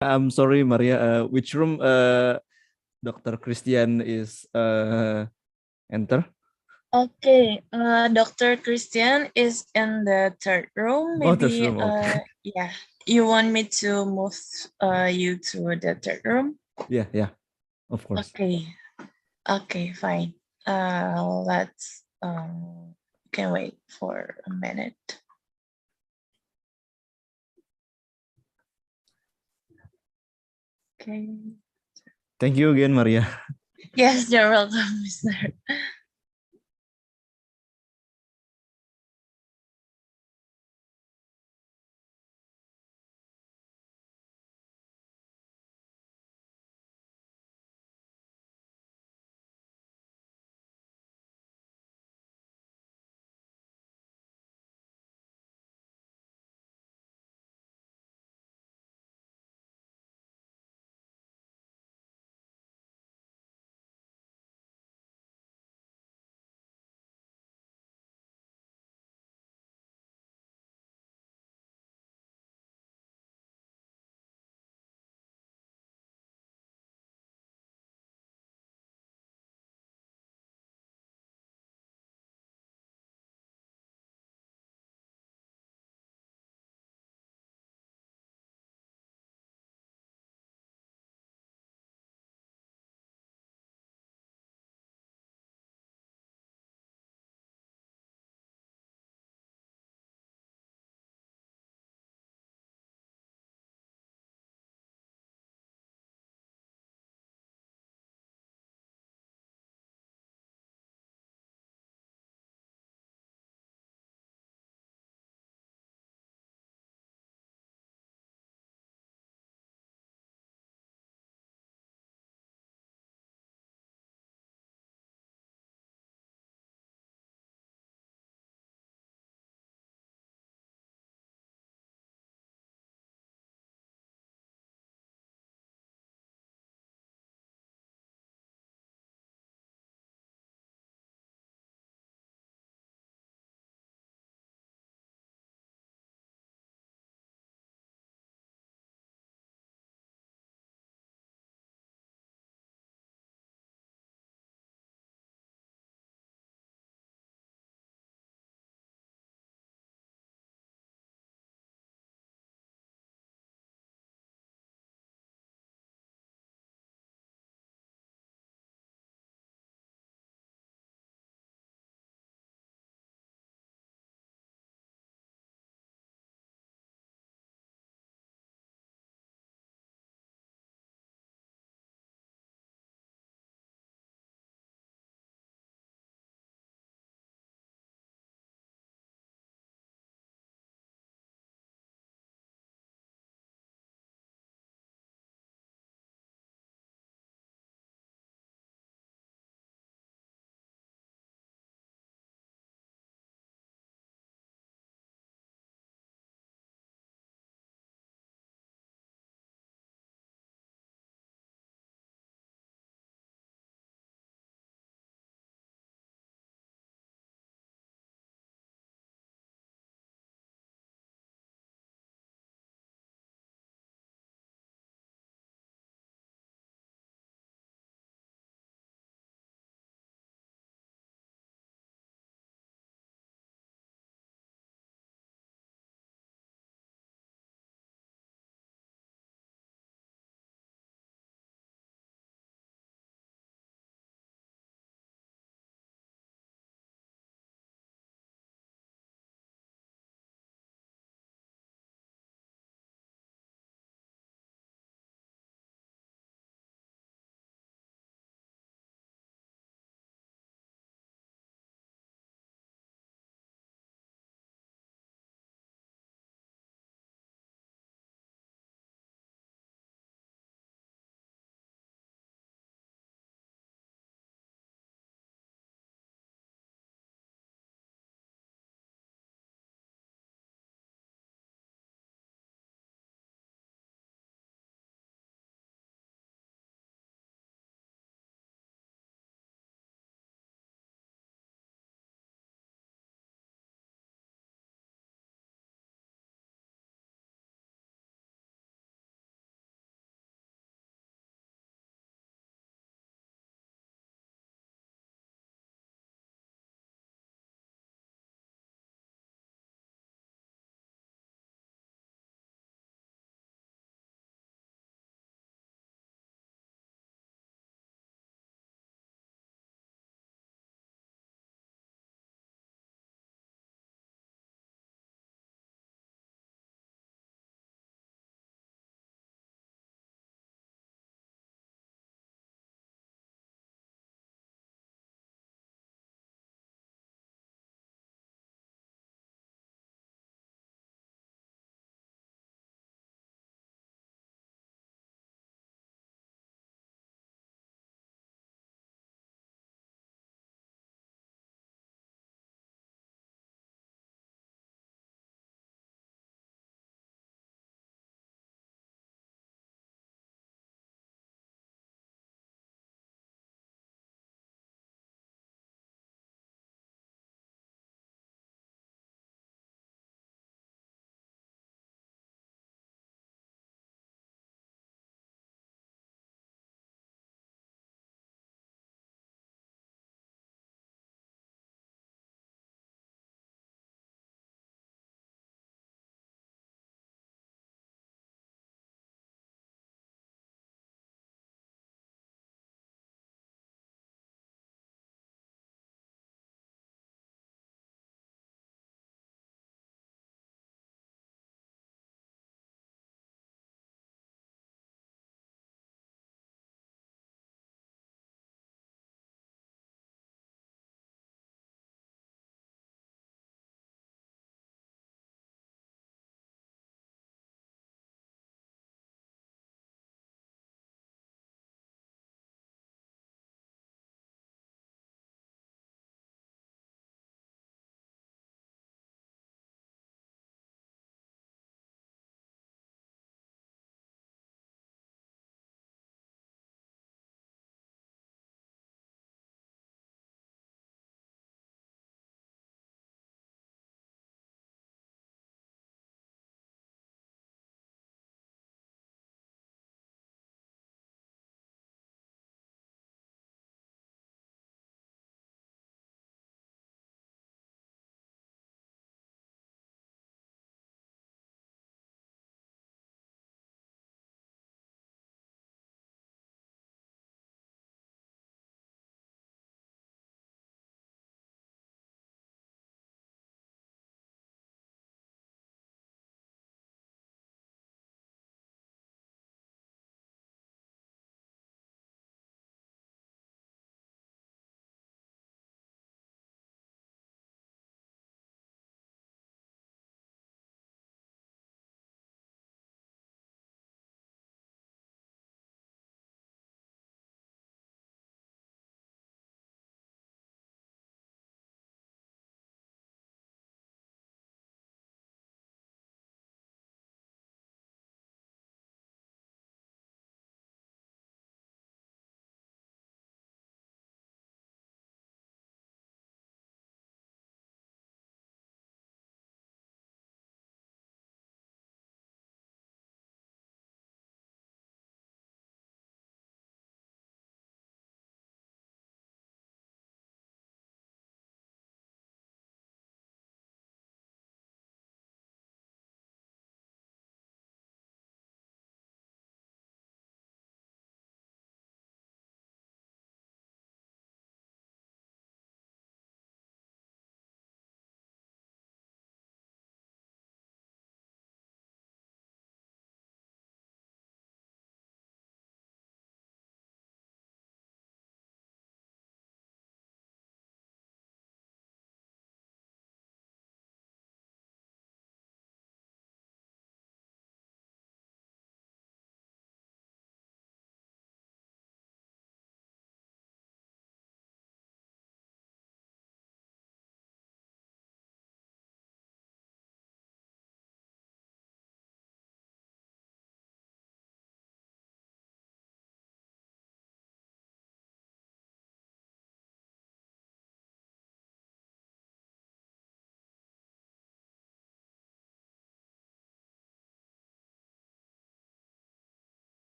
I'm sorry, Maria. Which room Dr. Christian is enter? Okay, Dr. Christian is in the third room. Oh, third Maybe, room. Okay. yeah, you want me to move you to the third room? Yeah, of course. Okay, okay, fine. Let's can wait for a minute. Okay. Thank you again, Maria. Yes, you're welcome, Mr.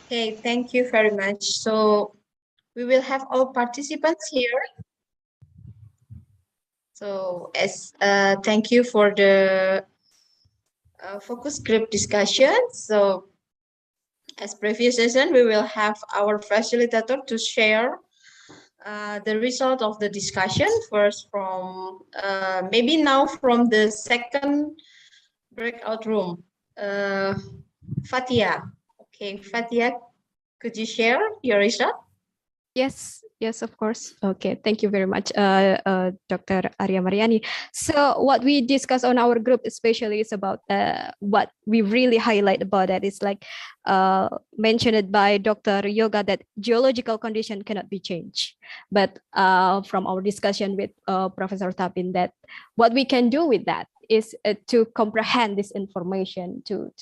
Okay, thank you very much. So we will have all participants here. So thank you for the focus group discussion. So as previous session, we will have our facilitator to share the result of the discussion first from maybe now from the second breakout room. Fatia. Okay, Fatia, could you share your result? Yes, of course. Okay, thank you very much, Dr. Arya Mariani. So what we discuss on our group especially is about what we really highlight about that is like mentioned by Dr. Yoga that geological condition cannot be changed. But from our discussion with Professor Tapin, that what we can do with that is to comprehend this information, to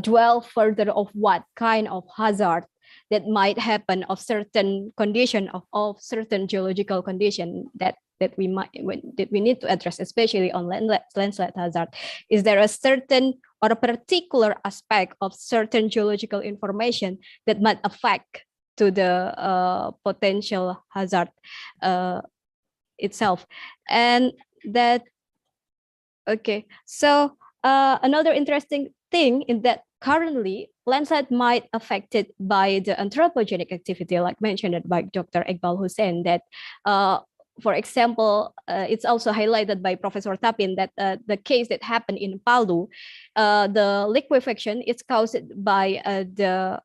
dwell further of what kind of hazard that might happen of certain condition of certain geological condition that we need to address, especially on landslide hazard. Is there a certain or a particular aspect of certain geological information that might affect to the potential hazard itself? And that, okay, so another interesting thing is that currently landslide might affected by the anthropogenic activity, like mentioned by Dr. Iqbal Hussein, that for example, it's also highlighted by Professor Tapin that the case that happened in Palu, the liquefaction is caused by the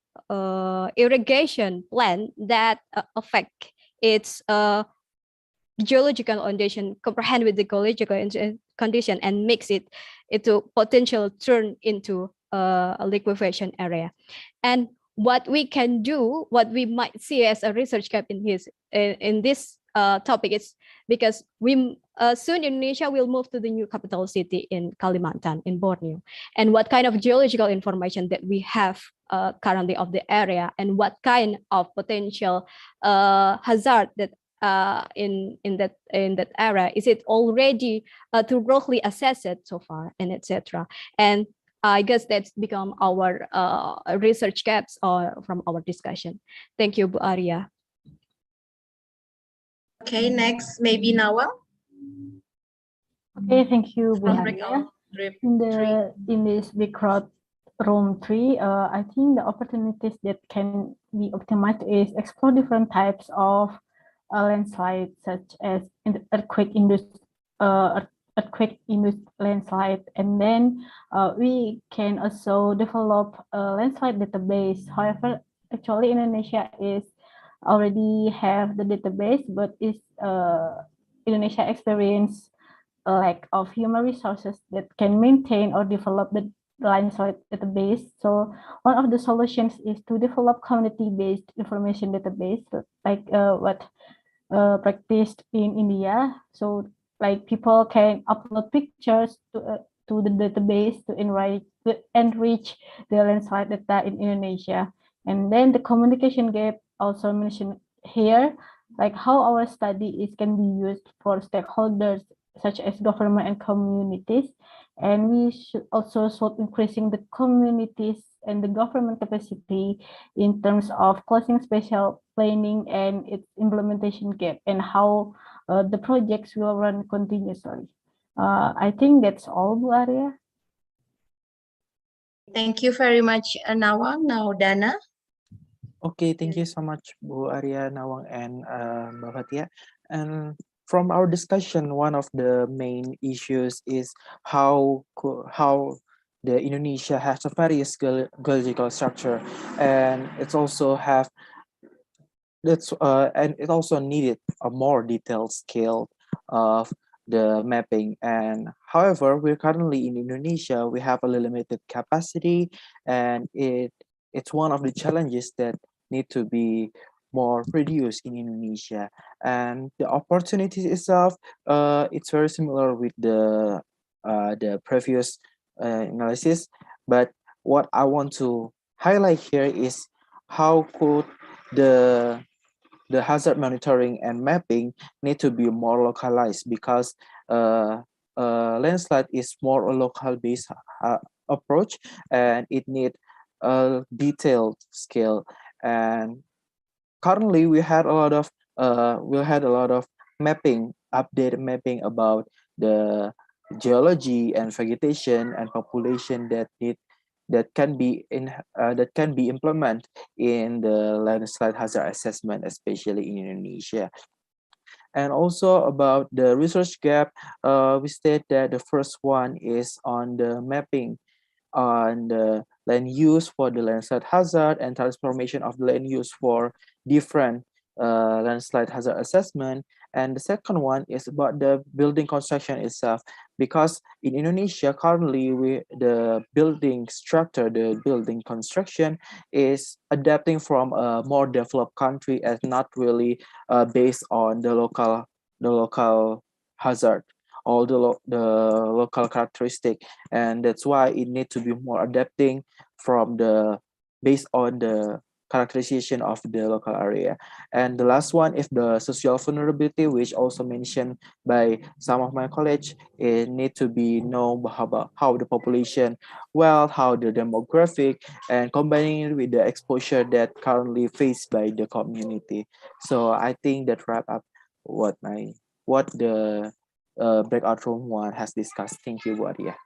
irrigation plant that affect its geological condition, comprehend with the geological condition and makes it into potential turn into a liquefaction area. And what we can do, what we might see as a research gap in this topic is because we soon Indonesia will move to the new capital city in Kalimantan, in Borneo, and what kind of geological information that we have currently of the area, and what kind of potential hazard that in that area, is it already thoroughly assessed so far, and etc. And I guess that's become our research gaps from our discussion. Thank you, Bu Arya. Okay, next maybe Nawal. Okay, thank you, Bu From Arya. breakout In this big crowd room 3, I think the opportunities that can be optimized is explore different types of landslides, such as earthquake-induced landslide, and then we can also develop a landslide database. However, actually Indonesia is already have the database, but is Indonesia experience a lack of human resources that can maintain or develop the landslide database. So one of the solutions is to develop community-based information database, like what practiced in India. So like people can upload pictures to the database to enrich the landslide data in Indonesia. And then the communication gap also mentioned here, like how our study can be used for stakeholders such as government and communities. And we should also increasing the communities and the government capacity in terms of closing spatial planning and its implementation gap, and how the projects will run continuously. I think that's all, Bu Arya. Thank you very much, Nawang. Now, Dana. Okay, thank you so much, Bu Arya, Nawang, and Mbak Fatia. And from our discussion, one of the main issues is how the Indonesia has a various geological structure, and it's also have and it also needed a more detailed scale of the mapping. And however, we're currently in Indonesia, we have a limited capacity, and it's one of the challenges that need to be more reduced in Indonesia. And the opportunities itself, it's very similar with the previous analysis, but what I want to highlight here is how could the hazard monitoring and mapping need to be more localized, because landslide is more a local based approach, and it needs a detailed scale. And currently we had a lot of mapping, updated mapping about the geology and vegetation and population that can be implemented in the landslide hazard assessment, especially in Indonesia. And also about the research gap, we state that the first one is on the mapping on the land use for the landslide hazard and transformation of the land use for different landslide hazard assessment. And the second one is about the building construction itself, because in Indonesia currently the building structure, the building construction is adapting from a more developed country and not really based on the local hazard all the local characteristic, and that's why it needs to be more adapting from based on the characterization of the local area. And the last one is the social vulnerability, which also mentioned by some of my colleagues. It need to be known about how the population, well, how the demographic, and combining it with the exposure that currently faced by the community. So I think that wrap up what the breakout room one has discussed. Thank you, Bu Arya.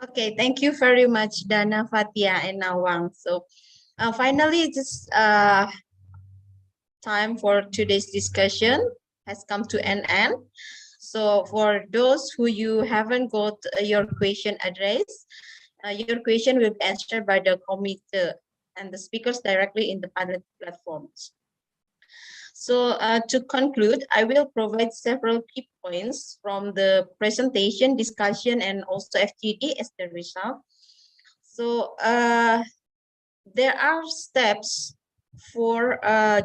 Okay, thank you very much, Dana, Fatia, and Nawang. So finally, it's time for today's discussion has come to an end. So for those who you haven't got your question addressed, your question will be answered by the committee and the speakers directly in the panel platforms. So to conclude, I will provide several key points from the presentation, discussion, and also FGD as the result. So there are steps for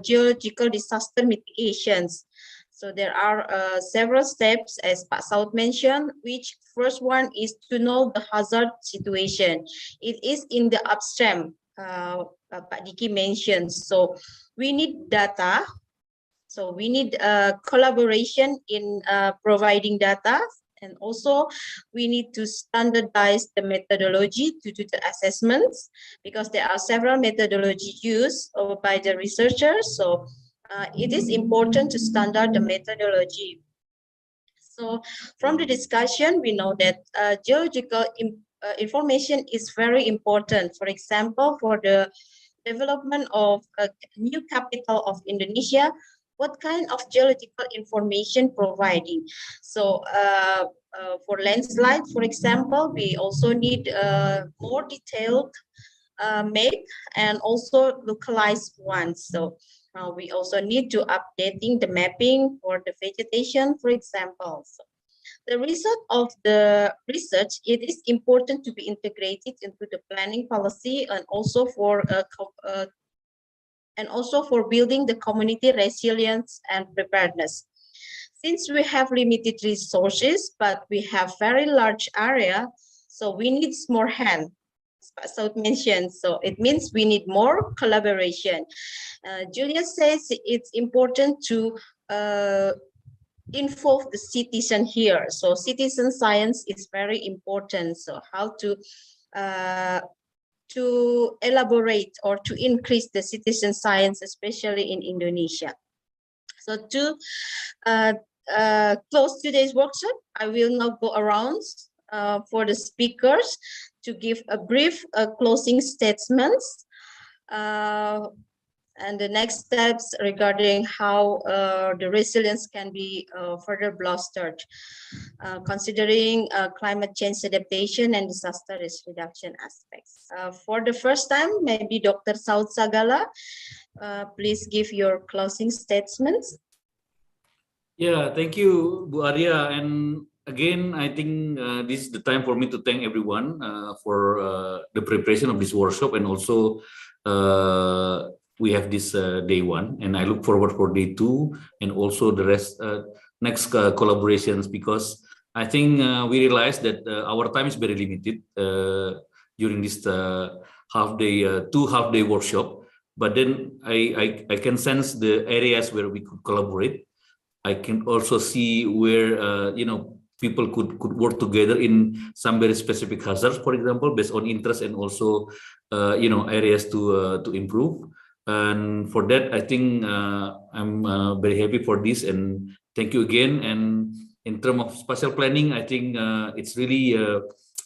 geological disaster mitigations. So there are several steps, as Pak Saud mentioned, which first one is to know the hazard situation. It is in the upstream, Pak Diki mentioned. So we need data. So we need collaboration in providing data, and also we need to standardize the methodology to do the assessments, because there are several methodologies used by the researchers. So it is important to standard the methodology. So from the discussion, we know that geological information is very important. For example, for the development of a new capital of Indonesia, what kind of geological information providing? So for landslide, for example, we also need more detailed map and also localized ones. So we also need to updating the mapping for the vegetation, for example. So the result of the research, it is important to be integrated into the planning policy and also for building the community resilience and preparedness. Since we have limited resources, but we have very large area, so we need more hands, as Saud mentioned. So it means we need more collaboration. Julia says it's important to involve the citizen here. So citizen science is very important. So how to elaborate or to increase the citizen science, especially in Indonesia. So to close today's workshop, I will now go around for the speakers to give a brief closing statements and the next steps regarding how the resilience can be further bolstered, considering climate change adaptation and disaster risk reduction aspects. For the first time, maybe Dr. Saud Sagala, please give your closing statements. Yeah, thank you, Bu Arya. And again, I think this is the time for me to thank everyone for the preparation of this workshop, and also we have this day one, and I look forward for day two, and also the rest next collaborations, because I think we realize that our time is very limited during this two half-day workshop. But then I can sense the areas where we could collaborate. I can also see where people could work together in some very specific hazards, for example, based on interest and also areas to improve. And for that, I think I'm very happy for this, and thank you again. And in terms of spatial planning, I think it's really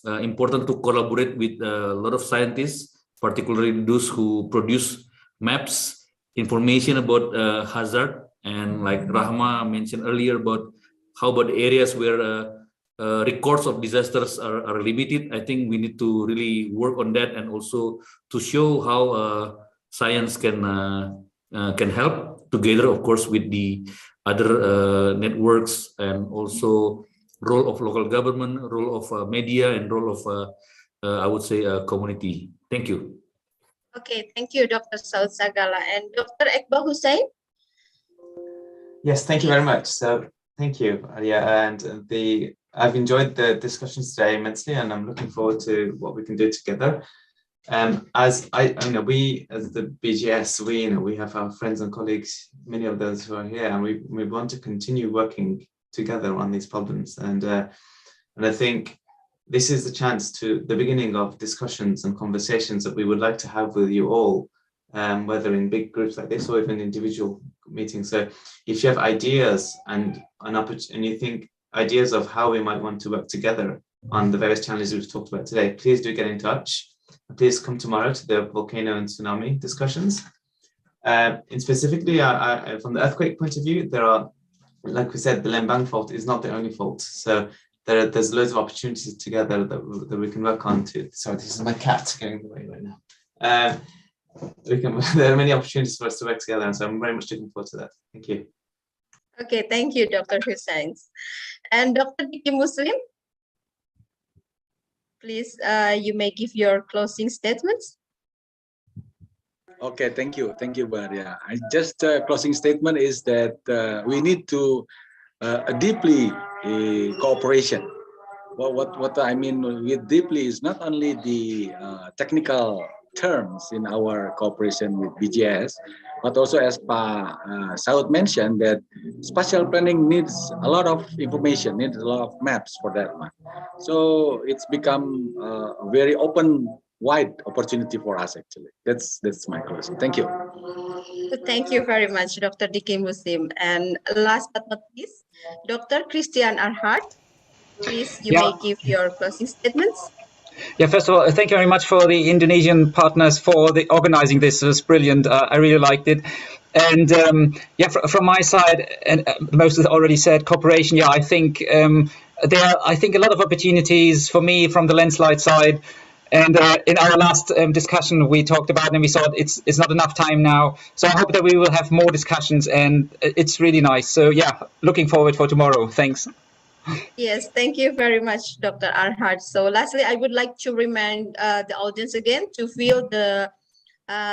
important to collaborate with a lot of scientists, particularly those who produce maps, information about hazard, and like Rahma mentioned earlier about how about areas where records of disasters are limited. I think we need to really work on that, and also to show how science can help together, of course, with the other networks, and also role of local government, role of media, and role of I would say community. Thank you. Okay, thank you, Dr. Saud Sagala. And Dr. Iqbal Hussain? Yes, thank you very much. So thank you, Arya. And I've enjoyed the discussions today immensely, and I'm looking forward to what we can do together. As we as the BGS, we have our friends and colleagues, many of those who are here, and we want to continue working together on these problems. And I think this is the chance to the beginning of discussions and conversations that we would like to have with you all, whether in big groups like this or even individual meetings. So if you have ideas and you think ideas of how we might want to work together on the various challenges we've talked about today, please do get in touch. Please come tomorrow to the volcano and tsunami discussions. And specifically, from the earthquake point of view, there are, like we said, the Lembang Fault is not the only fault. So there's loads of opportunities together that we can work on. Sorry, this is my cat getting in the way right now. There are many opportunities for us to work together, and so I'm very much looking forward to that. Thank you. Okay, thank you, Dr. Hussain. And Dr. Diki Muslim? Please, you may give your closing statements. Okay, thank you, Maria. I just closing statement is that we need to deeply cooperation. Well, what I mean with deeply is not only the technical terms in our cooperation with BGS, but also as Pa Saud mentioned, that spatial planning needs a lot of information, needs a lot of maps for that one. So it's become a very open, wide opportunity for us actually. That's my closing. Thank you. Thank you very much, Dr. Diki Muslim. And last but not least, Dr. Christian Arhart. Please, you may give your closing statements. Yeah, first of all, thank you very much for the Indonesian partners for the organizing this. It was brilliant. I really liked it. And yeah, from my side, and most of it already said, cooperation. Yeah, I think there are, a lot of opportunities for me from the landslide side. And in our last discussion, we talked about, and we saw it's not enough time now. So I hope that we will have more discussions, and it's really nice. So yeah, looking forward for tomorrow. Thanks. Yes, thank you very much, Dr. Arhart. So lastly, I would like to remind the audience again to fill the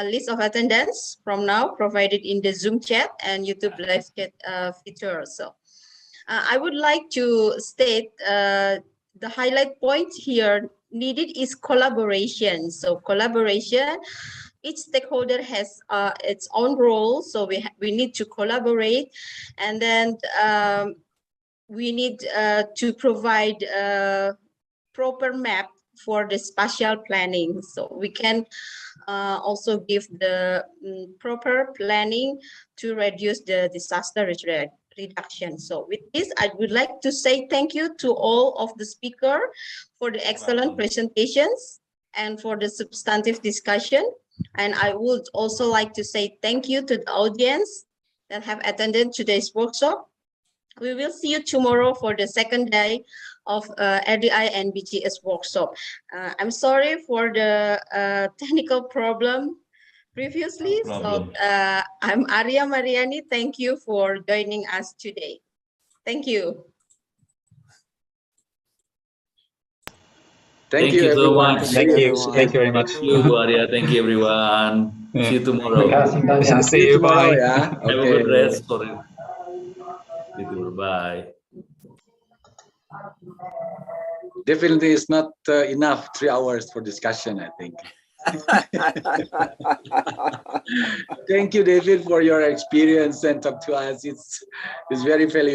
list of attendance from now provided in the Zoom chat and YouTube live chat feature. So I would like to state the highlight point here needed is collaboration. So collaboration, each stakeholder has its own role. So we need to collaborate, and then we need to provide a proper map for the spatial planning. So we can also give the proper planning to reduce the disaster reduction. So with this, I would like to say thank you to all of the speakers for the excellent presentations and for the substantive discussion. And I would also like to say thank you to the audience that have attended today's workshop. We will see you tomorrow for the second day of RDI and BGS workshop. I'm sorry for the technical problem previously. No problem. So I'm Arya Mariani. Thank you for joining us today. Thank you. Thank you so much. Thank you. Thank you very much. Thank you, Bu Arya. Thank you, everyone. See you tomorrow. See you. Bye. Yeah. Have a good rest for it. Bye. Definitely, it's not enough 3 hours for discussion, I think. Thank you, David, for your experience and talk to us. It's very valuable.